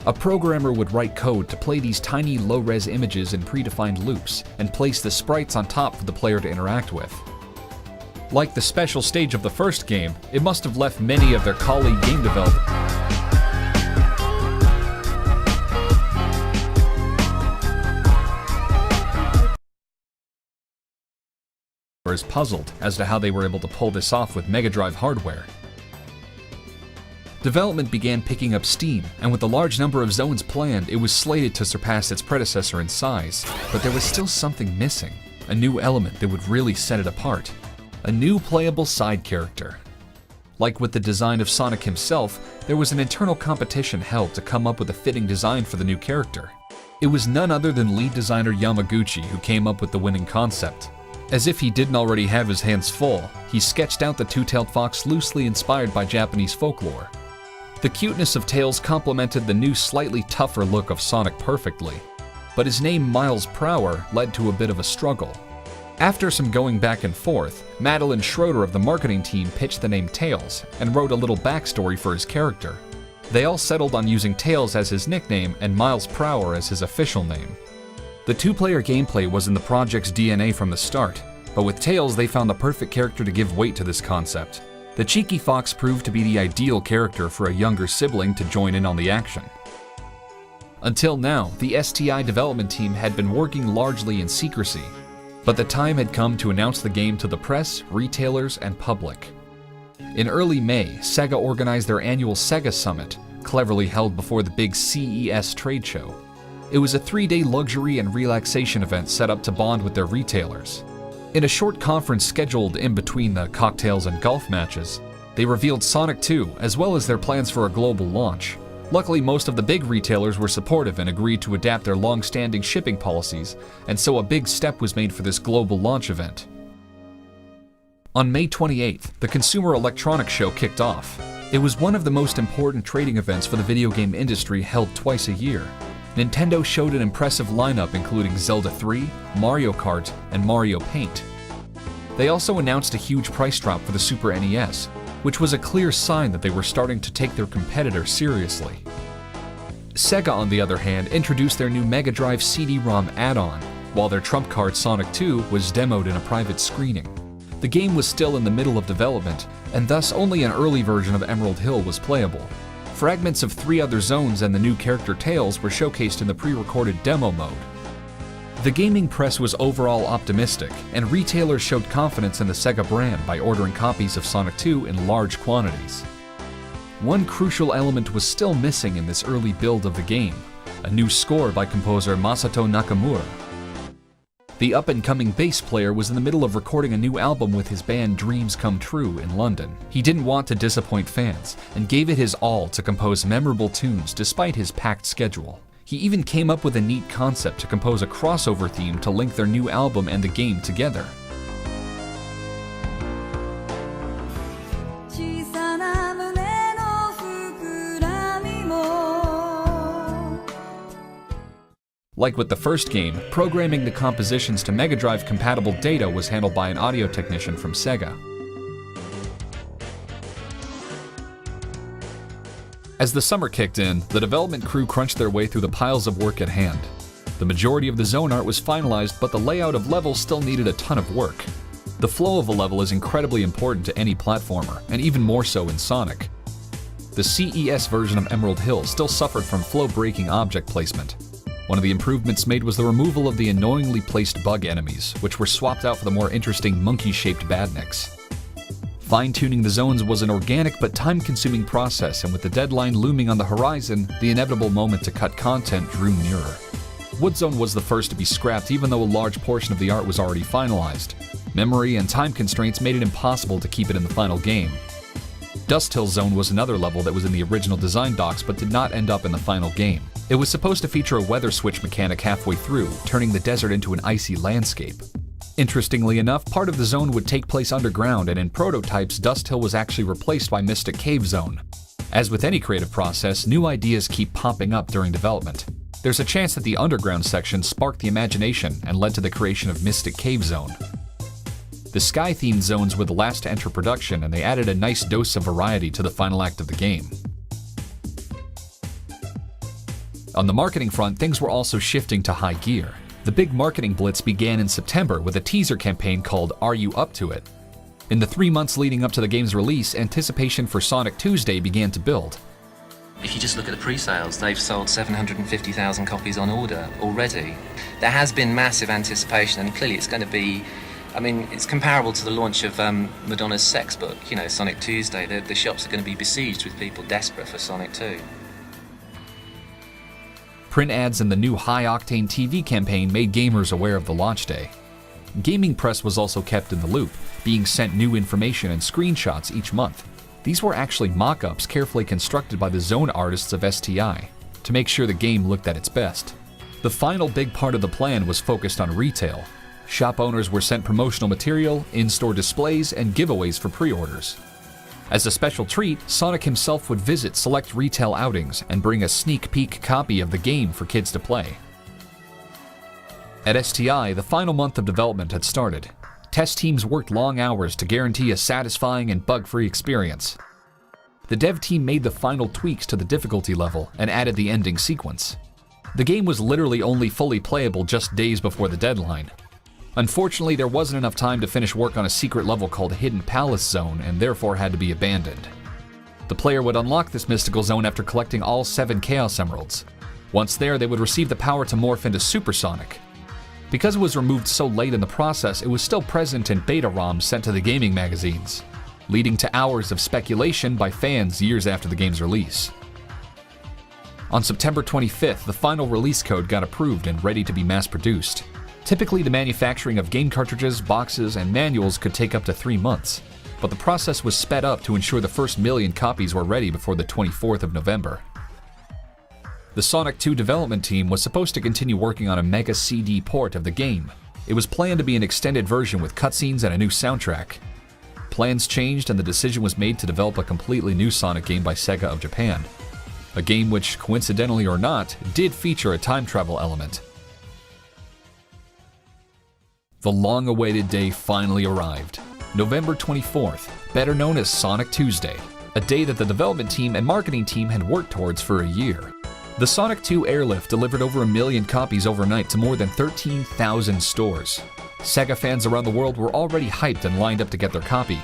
A programmer would write code to play these tiny low-res images in predefined loops and place the sprites on top for the player to interact with. Like the special stage of the first game, it must have left many of their colleague game developers puzzled as to how they were able to pull this off with Mega Drive hardware. Development began picking up steam, and with the large number of zones planned, it was slated to surpass its predecessor in size. But there was still something missing, a new element that would really set it apart. A new playable side character. Like with the design of Sonic himself, there was an internal competition held to come up with a fitting design for the new character. It was none other than lead designer Yamaguchi who came up with the winning concept. As if he didn't already have his hands full, he sketched out the two-tailed fox loosely inspired by Japanese folklore. The cuteness of Tails complemented the new slightly tougher look of Sonic perfectly, but his name Miles Prower led to a bit of a struggle. After some going back and forth, Madeline Schroeder of the marketing team pitched the name Tails and wrote a little backstory for his character. They all settled on using Tails as his nickname and Miles Prower as his official name. The two-player gameplay was in the project's DNA from the start, but with Tails they found the perfect character to give weight to this concept. The cheeky fox proved to be the ideal character for a younger sibling to join in on the action. Until now, the STI development team had been working largely in secrecy. But the time had come to announce the game to the press, retailers, and public. In early May, Sega organized their annual Sega Summit, cleverly held before the big CES trade show. It was a 3-day luxury and relaxation event set up to bond with their retailers. In a short conference scheduled in between the cocktails and golf matches, they revealed Sonic 2 as well as their plans for a global launch. Luckily, most of the big retailers were supportive and agreed to adapt their long-standing shipping policies, and so a big step was made for this global launch event. On May 28th, the Consumer Electronics Show kicked off. It was one of the most important trading events for the video game industry, held twice a year. Nintendo showed an impressive lineup including Zelda 3, Mario Kart, and Mario Paint. They also announced a huge price drop for the Super NES, which was a clear sign that they were starting to take their competitor seriously. Sega, on the other hand, introduced their new Mega Drive CD-ROM add-on, while their trump card Sonic 2 was demoed in a private screening. The game was still in the middle of development, and thus only an early version of Emerald Hill was playable. Fragments of 3 other zones and the new character Tails were showcased in the pre-recorded demo mode. The gaming press was overall optimistic, and retailers showed confidence in the Sega brand by ordering copies of Sonic 2 in large quantities. One crucial element was still missing in this early build of the game: a new score by composer Masato Nakamura. The up-and-coming bass player was in the middle of recording a new album with his band Dreams Come True in London. He didn't want to disappoint fans, and gave it his all to compose memorable tunes despite his packed schedule. He even came up with a neat concept to compose a crossover theme to link their new album and the game together. Like with the first game, programming the compositions to Mega Drive compatible data was handled by an audio technician from Sega. As the summer kicked in, the development crew crunched their way through the piles of work at hand. The majority of the zone art was finalized, but the layout of levels still needed a ton of work. The flow of a level is incredibly important to any platformer, and even more so in Sonic. The CES version of Emerald Hill still suffered from flow-breaking object placement. One of the improvements made was the removal of the annoyingly placed bug enemies, which were swapped out for the more interesting monkey-shaped badniks. Fine-tuning the zones was an organic but time-consuming process, and with the deadline looming on the horizon, the inevitable moment to cut content drew nearer. Wood Zone was the first to be scrapped, even though a large portion of the art was already finalized. Memory and time constraints made it impossible to keep it in the final game. Dust Hill Zone was another level that was in the original design docs but did not end up in the final game. It was supposed to feature a weather switch mechanic halfway through, turning the desert into an icy landscape. Interestingly enough, part of the zone would take place underground, and in prototypes, Dust Hill was actually replaced by Mystic Cave Zone. As with any creative process, new ideas keep popping up during development. There's a chance that the underground section sparked the imagination and led to the creation of Mystic Cave Zone. The sky-themed zones were the last to enter production, and they added a nice dose of variety to the final act of the game. On the marketing front, things were also shifting to high gear. The big marketing blitz began in September with a teaser campaign called Are You Up To It? In the 3 months leading up to the game's release, anticipation for Sonic Tuesday began to build. If you just look at the pre-sales, they've sold 750,000 copies on order already. There has been massive anticipation, and clearly it's going to be, I mean, it's comparable to the launch of Madonna's Sex Book, you know, Sonic Tuesday. The shops are going to be besieged with people desperate for Sonic 2. Print ads and the new high-octane TV campaign made gamers aware of the launch day. Gaming press was also kept in the loop, being sent new information and screenshots each month. These were actually mock-ups carefully constructed by the zone artists of STI, to make sure the game looked at its best. The final big part of the plan was focused on retail. Shop owners were sent promotional material, in-store displays, and giveaways for pre-orders. As a special treat, Sonic himself would visit select retail outings and bring a sneak peek copy of the game for kids to play. At STI, the final month of development had started. Test teams worked long hours to guarantee a satisfying and bug-free experience. The dev team made the final tweaks to the difficulty level and added the ending sequence. The game was literally only fully playable just days before the deadline. Unfortunately, there wasn't enough time to finish work on a secret level called Hidden Palace Zone, and therefore had to be abandoned. The player would unlock this mystical zone after collecting all 7 Chaos Emeralds. Once there, they would receive the power to morph into Super Sonic. Because it was removed so late in the process, it was still present in beta ROMs sent to the gaming magazines, leading to hours of speculation by fans years after the game's release. On September 25th, the final release code got approved and ready to be mass-produced. Typically, the manufacturing of game cartridges, boxes, and manuals could take up to 3 months, but the process was sped up to ensure the first million copies were ready before the 24th of November. The Sonic 2 development team was supposed to continue working on a Mega CD port of the game. It was planned to be an extended version with cutscenes and a new soundtrack. Plans changed and the decision was made to develop a completely new Sonic game by Sega of Japan. A game which, coincidentally or not, did feature a time travel element. The long-awaited day finally arrived. November 24th, better known as Sonic Tuesday, a day that the development team and marketing team had worked towards for a year. The Sonic 2 Airlift delivered over 1 million copies overnight to more than 13,000 stores. Sega fans around the world were already hyped and lined up to get their copy.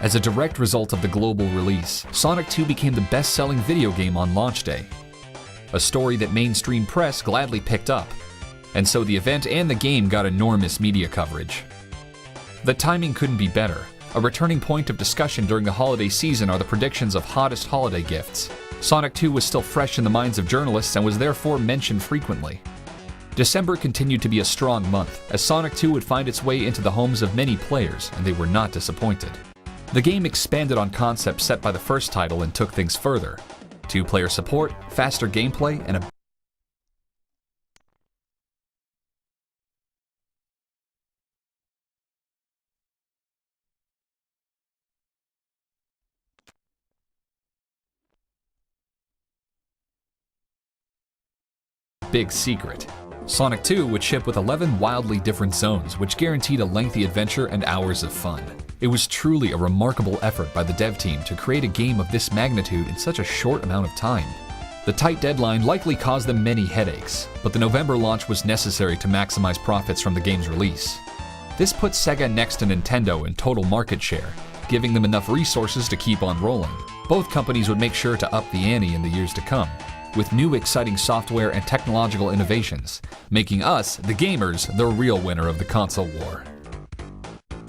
As a direct result of the global release, Sonic 2 became the best-selling video game on launch day. A story that mainstream press gladly picked up, and so the event and the game got enormous media coverage. The timing couldn't be better. A returning point of discussion during the holiday season are the predictions of hottest holiday gifts. Sonic 2 was still fresh in the minds of journalists and was therefore mentioned frequently. December continued to be a strong month, as Sonic 2 would find its way into the homes of many players, and they were not disappointed. The game expanded on concepts set by the first title and took things further. 2-player support, faster gameplay, and a big secret. Sonic 2 would ship with 11 wildly different zones, which guaranteed a lengthy adventure and hours of fun. It was truly a remarkable effort by the dev team to create a game of this magnitude in such a short amount of time. The tight deadline likely caused them many headaches, but the November launch was necessary to maximize profits from the game's release. This put Sega next to Nintendo in total market share, giving them enough resources to keep on rolling. Both companies would make sure to up the ante in the years to come, with new exciting software and technological innovations, making us, the gamers, the real winner of the console war.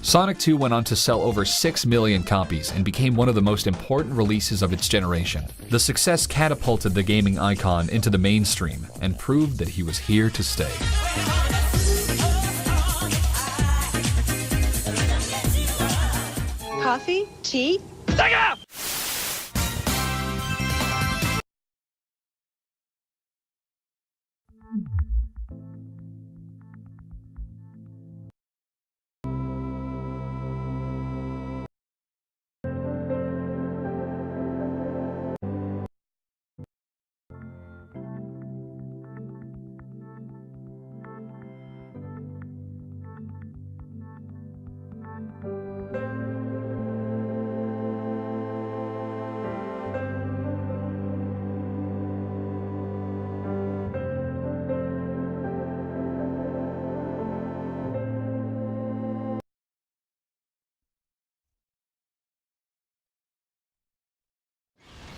Sonic 2 went on to sell over 6 million copies and became one of the most important releases of its generation. The success catapulted the gaming icon into the mainstream and proved that he was here to stay. Coffee? Tea? Sega!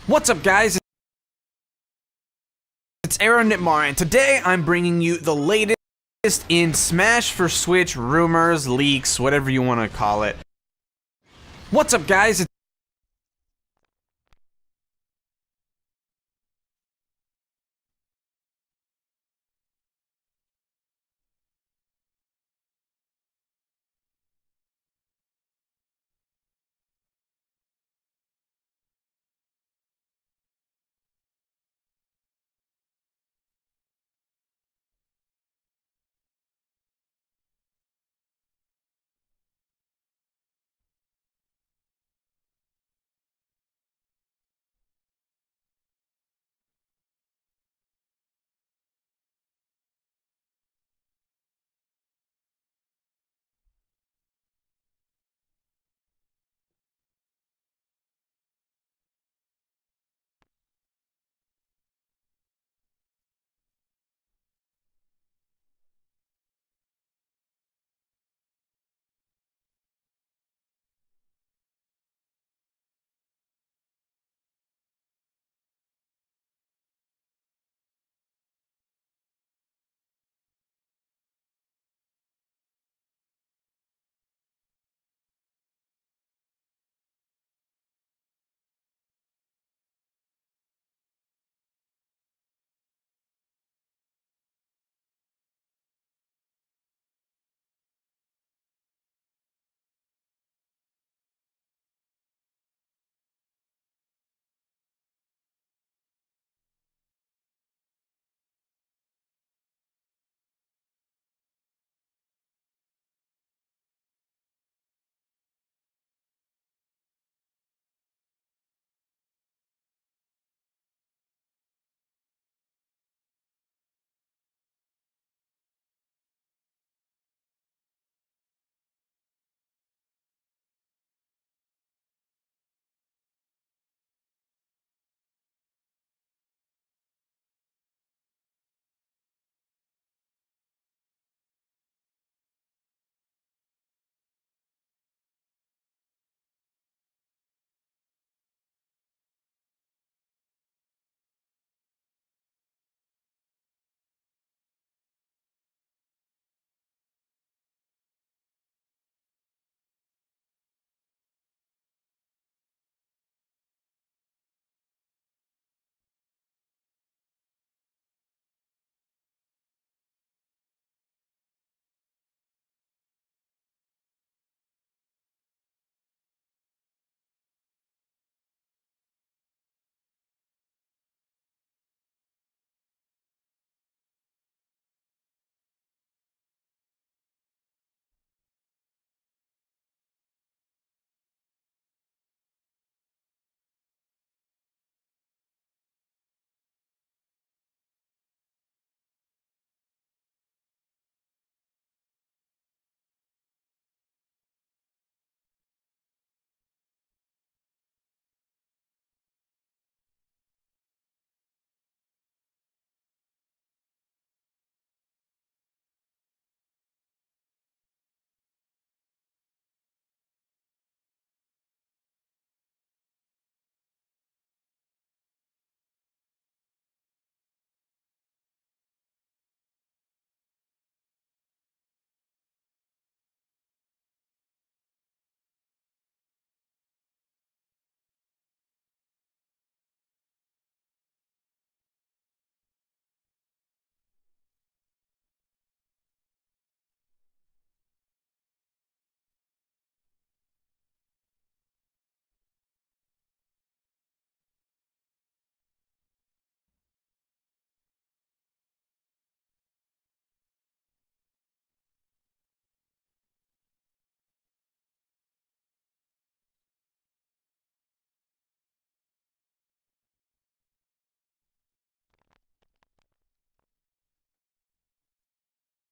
What's up, guys? It's Aaron Nitmar, and today I'm bringing you the latest in Smash for Switch rumors, leaks, whatever you want to call it. What's up, guys?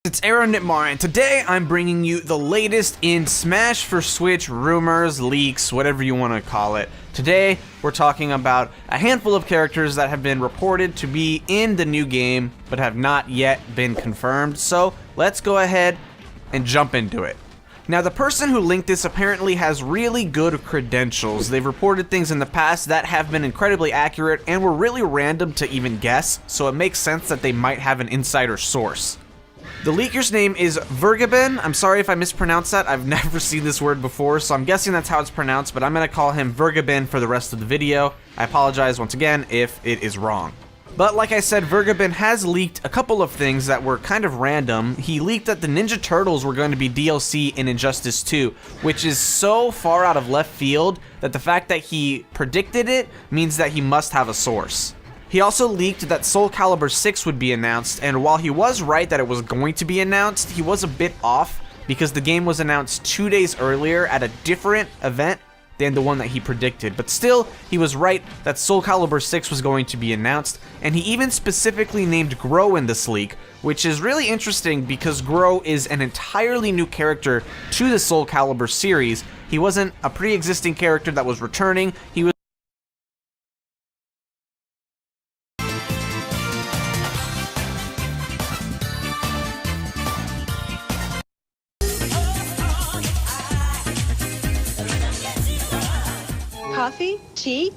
It's Aaron Nitmar, and today I'm bringing you the latest in Smash for Switch rumors, leaks, whatever you want to call it. Today, we're talking about a handful of characters that have been reported to be in the new game, but have not yet been confirmed. So, let's go ahead and jump into it. Now, the person who linked this apparently has really good credentials. They've reported things in the past that have been incredibly accurate and were really random to even guess, so it makes sense that they might have an insider source. The leaker's name is Vergaben. I'm sorry if I mispronounced that. I've never seen this word before, so I'm guessing that's how it's pronounced, but I'm going to call him Vergaben for the rest of the video. I apologize once again if it is wrong. But like I said, Vergaben has leaked a couple of things that were kind of random. He leaked that the Ninja Turtles were going to be DLC in Injustice 2, which is so far out of left field that the fact that he predicted it means that he must have a source. He also leaked that Soul Calibur 6 would be announced, and while he was right that it was going to be announced, he was a bit off because the game was announced 2 days earlier at a different event than the one that he predicted. But still, he was right that Soul Calibur 6 was going to be announced, and he even specifically named Grow in this leak, which is really interesting because Grow is an entirely new character to the Soul Calibur series. He wasn't a pre-existing character that was returning, he was Coffee? Tea?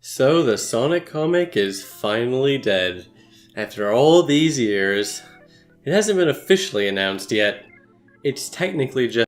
So the Sonic comic is finally dead. After all these years, it hasn't been officially announced yet. It's technically just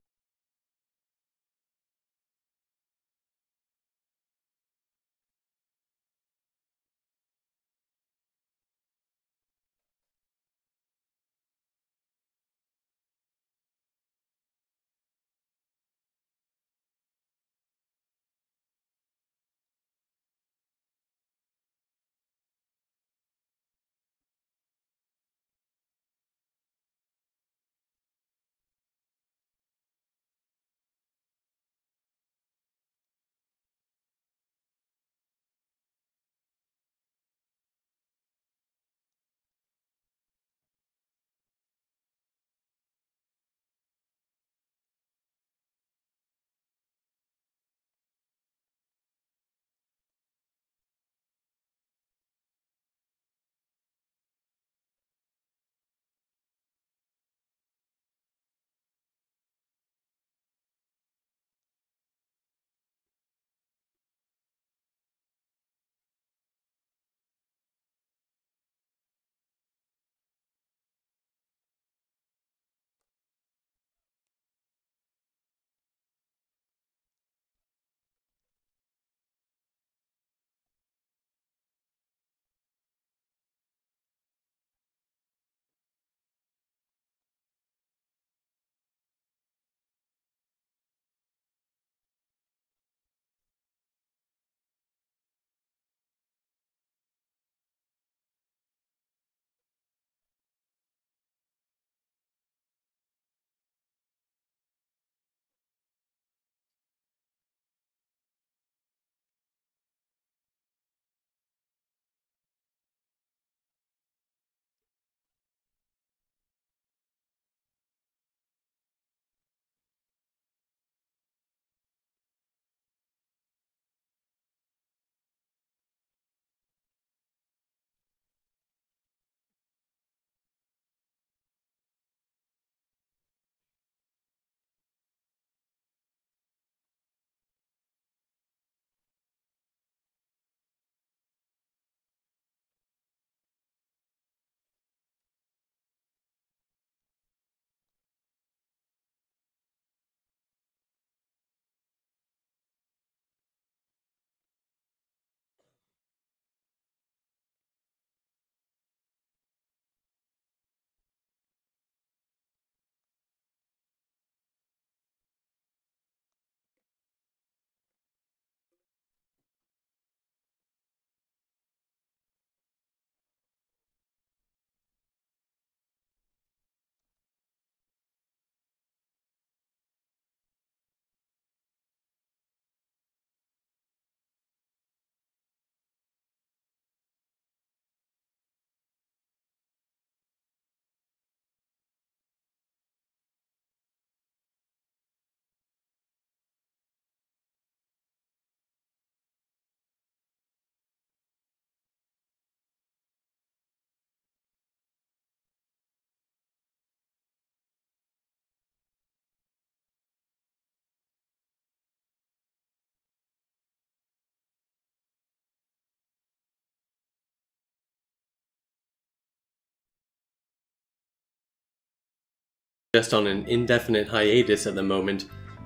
on an indefinite hiatus at the moment.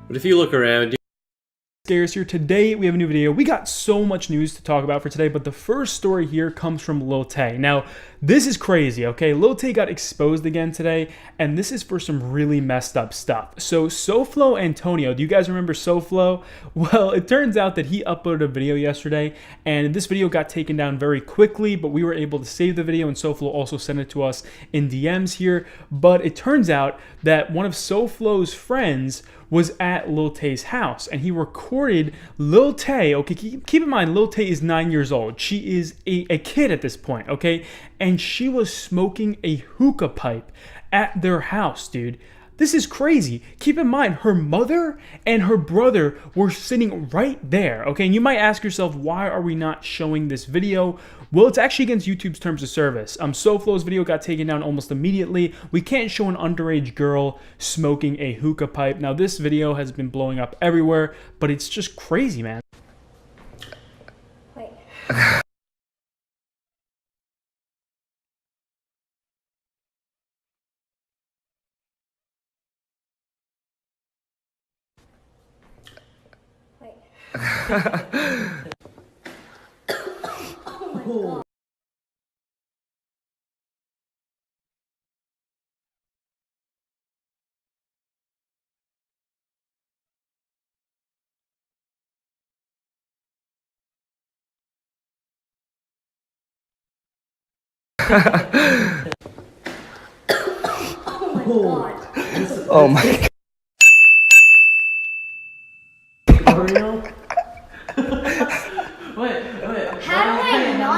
But if you look around, Scares here. Today we have a new video. We got so much news to talk about for today, but the first story here comes from Lil Tay. Now, this is crazy, okay? Lil Tay got exposed again today, and this is for some really messed up stuff. So, SoFlo Antonio, do you guys remember SoFlo? Well, it turns out that he uploaded a video yesterday, and this video got taken down very quickly, but we were able to save the video, and SoFlo also sent it to us in DMs here. But it turns out that one of SoFlo's friends was at Lil Tay's house, and he recorded Lil Tay. Okay, keep in mind, Lil Tay is 9 years old. She is a kid at this point, okay? And she was smoking a hookah pipe at their house, dude. This is crazy. Keep in mind, her mother and her brother were sitting right there, okay? And you might ask yourself, why are we not showing this video? Well, it's actually against YouTube's terms of service. SoFlo's video got taken down almost immediately. We can't show an underage girl smoking a hookah pipe. Now, this video has been blowing up everywhere, but it's just crazy, man. Wait, Oh my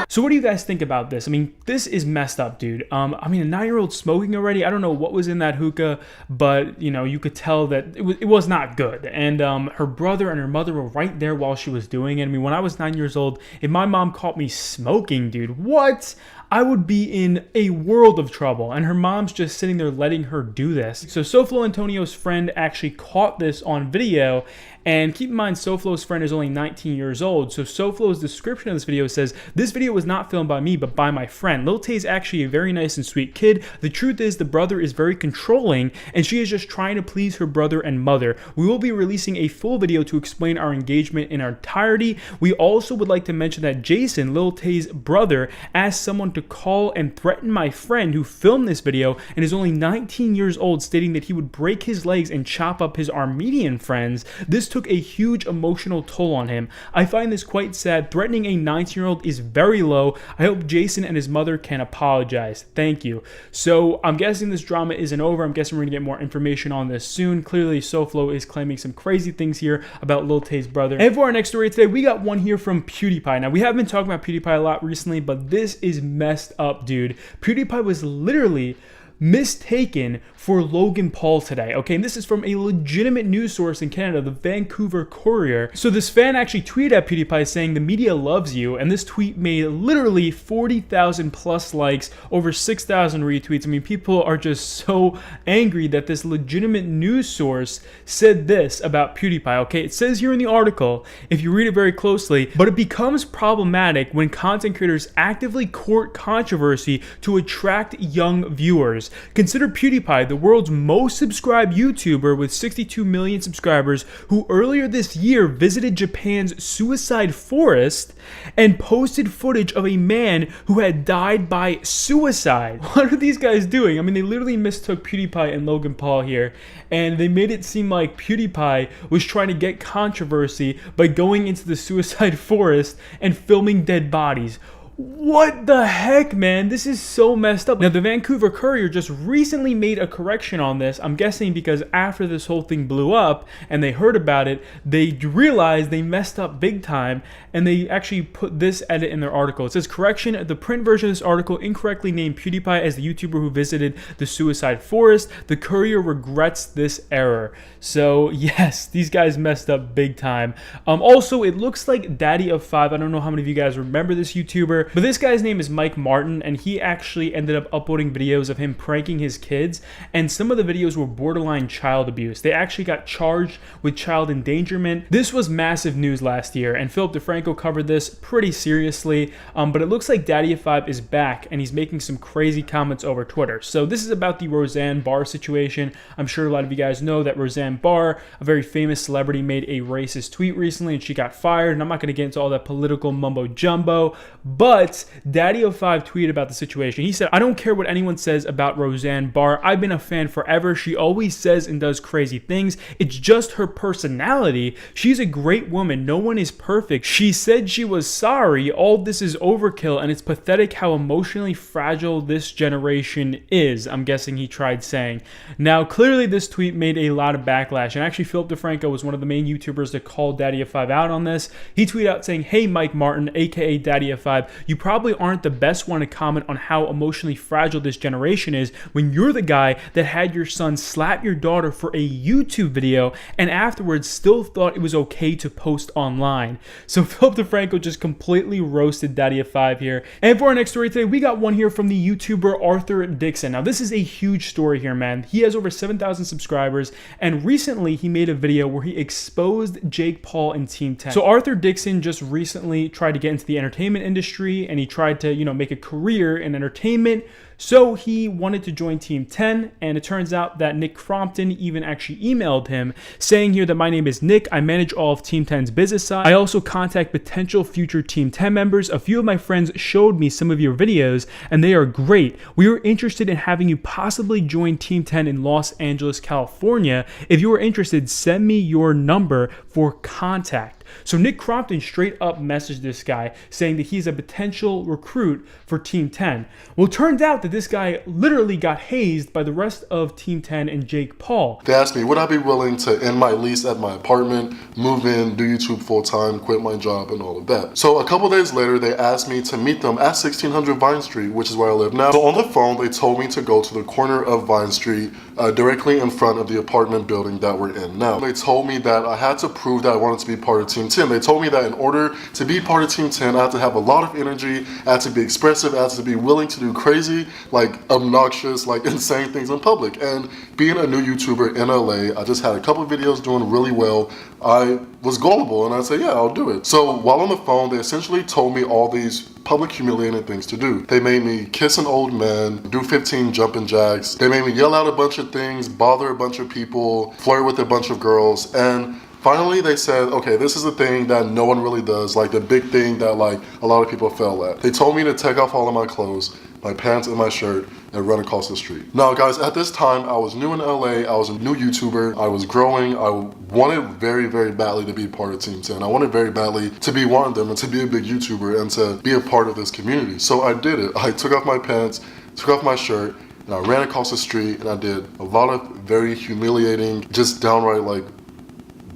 So what do you guys think about this? I mean, this is messed up, dude. I mean, a 9-year-old smoking already. I don't know what was in that hookah, but you know, you could tell that it was not good. And her brother and her mother were right there while she was doing it. I mean, when I was 9 years old, if my mom caught me smoking, dude, what? I would be in a world of trouble. And her mom's just sitting there letting her do this. So Soflo Antonio's friend actually caught this on video. And keep in mind, Soflo's friend is only 19 years old. So Soflo's description of this video says, "This video was not filmed by me, but by my friend. Lil Tay is actually a very nice and sweet kid. The truth is the brother is very controlling and she is just trying to please her brother and mother. We will be releasing a full video to explain our engagement in our entirety. We also would like to mention that Jason, Lil Tay's brother, asked someone to call and threaten my friend who filmed this video and is only 19 years old, stating that he would break his legs and chop up his Armenian friends. This took a huge emotional toll on him. I find this quite sad. Threatening a 19-year-old is very low. I hope Jason and his mother can apologize. Thank you." So I'm guessing this drama isn't over. I'm guessing we're gonna get more information on this soon. Clearly, Soflo is claiming some crazy things here about Lil Tay's brother. And for our next story today, we got one here from PewDiePie. Now, we have been talking about PewDiePie a lot recently, but this is messed up, dude. PewDiePie was literally mistaken for Logan Paul today. Okay, and this is from a legitimate news source in Canada, the Vancouver Courier. So this fan actually tweeted at PewDiePie saying, "The media loves you," and this tweet made literally 40,000 plus likes, over 6,000 retweets. I mean, people are just so angry that this legitimate news source said this about PewDiePie. Okay, it says here in the article, if you read it very closely, "But it becomes problematic when content creators actively court controversy to attract young viewers. Consider PewDiePie, the world's most subscribed YouTuber with 62 million subscribers, who earlier this year visited Japan's suicide forest and posted footage of a man who had died by suicide." What are these guys doing? I mean, they literally mistook PewDiePie and Logan Paul here, and they made it seem like PewDiePie was trying to get controversy by going into the suicide forest and filming dead bodies. What the heck, man? This is so messed up. Now, the Vancouver Courier just recently made a correction on this. I'm guessing because after this whole thing blew up and they heard about it, they realized they messed up big time, and they actually put this edit in their article. It says, "Correction, the print version of this article incorrectly named PewDiePie as the YouTuber who visited the suicide forest. The Courier regrets this error." So, yes, these guys messed up big time. Also, it looks like Daddy of 5. I don't know how many of you guys remember this YouTuber, but this guy's name is Mike Martin, and he actually ended up uploading videos of him pranking his kids, and some of the videos were borderline child abuse. They actually got charged with child endangerment. This was massive news last year, and Philip DeFranco covered this pretty seriously, but it looks like Daddy of 5 is back, and he's making some crazy comments over Twitter. So this is about the Roseanne Barr situation. I'm sure a lot of you guys know that Roseanne Barr, a very famous celebrity, made a racist tweet recently, and she got fired, and I'm not going to get into all that political mumbo jumbo, but Daddy of 5 tweeted about the situation. He said, "I don't care what anyone says about Roseanne Barr. I've been a fan forever. She always says and does crazy things. It's just her personality. She's a great woman. No one is perfect. She said she was sorry. All this is overkill, and it's pathetic how emotionally fragile this generation is." I'm guessing he tried saying. Now, clearly this tweet made a lot of backlash, and actually Philip DeFranco was one of the main YouTubers that called Daddy of 5 out on this. He tweeted out saying, "Hey, Mike Martin, aka Daddy of 5, you probably aren't the best one to comment on how emotionally fragile this generation is when you're the guy that had your son slap your daughter for a YouTube video and afterwards still thought it was okay to post online. So Philip DeFranco just completely roasted Daddy of 5 here. And for our next story today, we got one here from the YouTuber Arthur Dixon. Now this is a huge story here, man. He has over 7,000 subscribers, and recently he made a video where he exposed Jake Paul and Team 10. So Arthur Dixon just recently tried to get into the entertainment industry, and he tried to, make a career in entertainment. So he wanted to join Team 10, and it turns out that Nick Crompton even actually emailed him saying here that my name is Nick, I manage all of Team 10's business side. I also contact potential future Team 10 members. A few of my friends showed me some of your videos, and they are great. We are interested in having you possibly join Team 10 in Los Angeles, California. If you are interested, send me your number for contact. So Nick Crompton straight up messaged this guy saying that he's a potential recruit for Team 10. Well, it turned out that this guy literally got hazed by the rest of Team 10 and Jake Paul. They asked me, would I be willing to end my lease at my apartment, move in, do YouTube full time, quit my job, and all of that. So a couple days later, they asked me to meet them at 1600 Vine Street, which is where I live now. So on the phone, they told me to go to the corner of Vine Street, directly in front of the apartment building that we're in now. They told me that I had to prove that I wanted to be part of Team 10. They told me that in order to be part of Team 10, I had to have a lot of energy, I had to be expressive, I had to be willing to do crazy, obnoxious, insane things in public. And being a new YouTuber in LA, I just had a couple of videos doing really well. I was gullible and I said, yeah, I'll do it. So while on the phone, they essentially told me all these public humiliating things to do. They made me kiss an old man, do 15 jumping jacks. They made me yell out a bunch of things, bother a bunch of people, flirt with a bunch of girls, and finally, they said, okay, this is the thing that no one really does, the big thing that a lot of people fail at. They told me to take off all of my clothes, my pants and my shirt, and run across the street. Now, guys, at this time, I was new in LA, I was a new YouTuber, I was growing, I wanted very, very badly to be part of Team 10. I wanted very badly to be one of them and to be a big YouTuber and to be a part of this community. So I did it. I took off my pants, took off my shirt, and I ran across the street, and I did a lot of very humiliating, just downright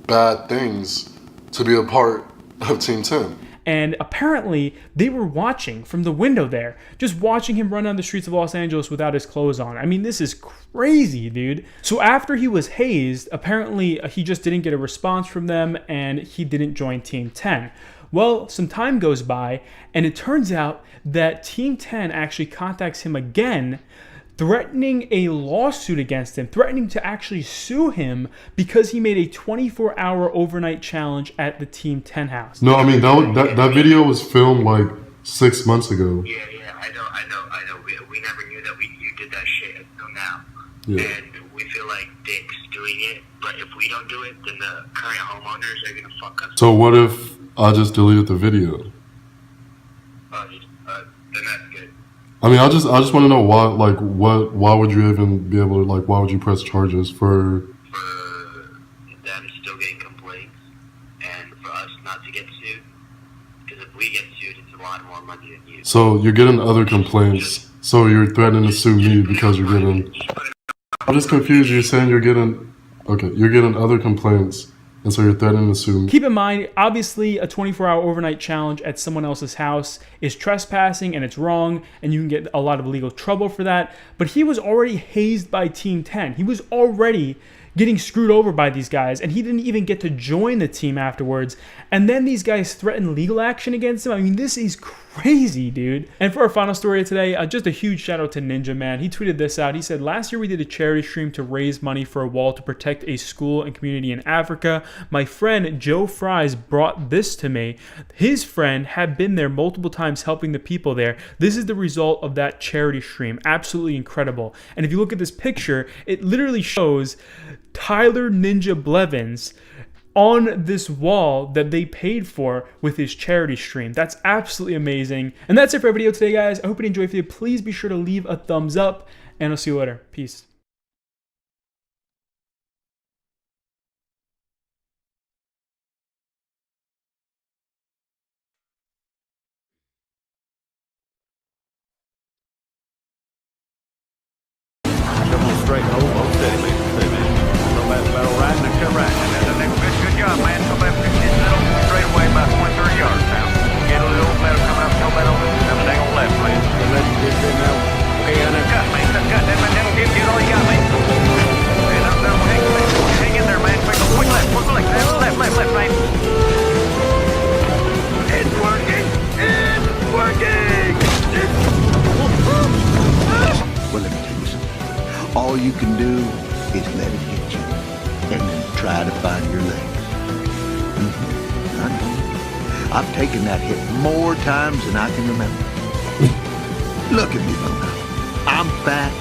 bad things to be a part of Team 10. And apparently they were watching from the window there, just watching him run down the streets of Los Angeles without his clothes on. I mean, this is crazy, dude. So after he was hazed, apparently he just didn't get a response from them and he didn't join Team 10. Well, some time goes by and it turns out that Team 10 actually contacts him again, threatening a lawsuit against him, threatening to actually sue him because he made a 24-hour overnight challenge at the Team 10 house. No, I mean, that video was filmed 6 months ago. Yeah, I know. We never knew that you did that shit until now. Yeah. And we feel like dicks doing it, but if we don't do it, then the current homeowners are gonna fuck us. So what if I just deleted the video? Then that's good. I mean, I just want to know why, why would you even be able to, why would you press charges for them still getting complaints and for us not to get sued? Because if we get sued, it's a lot more money than you. So you're getting other complaints, so you're threatening to sue me because you're getting, I'm just confused, you're saying you're getting other complaints, and so you're threatening to sue me. Keep in mind, obviously, a 24-hour overnight challenge at someone else's house is trespassing and it's wrong, and you can get a lot of legal trouble for that. But he was already hazed by Team 10. He was already getting screwed over by these guys, and he didn't even get to join the team afterwards. And then these guys threatened legal action against him. I mean, this is crazy, dude. And for our final story of today, just a huge shout out to Ninja, man. He tweeted this out. He said, last year we did a charity stream to raise money for a wall to protect a school and community in Africa. My friend Joe Fries brought this to me. His friend had been there multiple times helping the people there. This is the result of that charity stream. Absolutely incredible. And if you look at this picture, it literally shows Tyler Ninja Blevins on this wall that they paid for with his charity stream. That's absolutely amazing. And that's it for our video today, guys. I hope you enjoyed it. Please be sure to leave a thumbs up, and I'll see you later. Peace. Straight, hold steady, man. Steady, man. Go back, battle right, and then cut right. And then the next bit, good job, man. Go back 15 little straight away about 20, 30 yards now. Get a little better, come out, go back over. all you can do is let it hit you, and then try to find your legs. I know. I've taken that hit more times than I can remember. Look at me, Mona. I'm fat,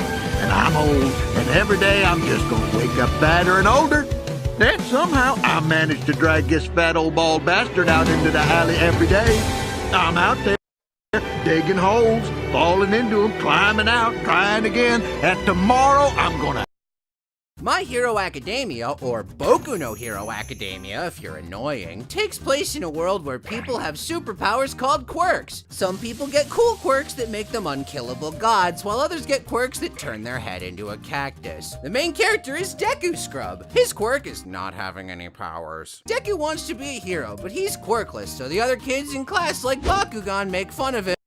and I'm old, and every day I'm just gonna wake up fatter and older. Then somehow I manage to drag this fat old bald bastard out into the alley every day. I'm out there digging holes, falling into them, climbing out, trying again, and tomorrow I'm gonna... My Hero Academia, or Boku no Hero Academia if you're annoying, takes place in a world where people have superpowers called quirks. Some people get cool quirks that make them unkillable gods, while others get quirks that turn their head into a cactus. The main character is Deku Scrub. His quirk is not having any powers. Deku wants to be a hero, but he's quirkless, so the other kids in class like Bakugan make fun of him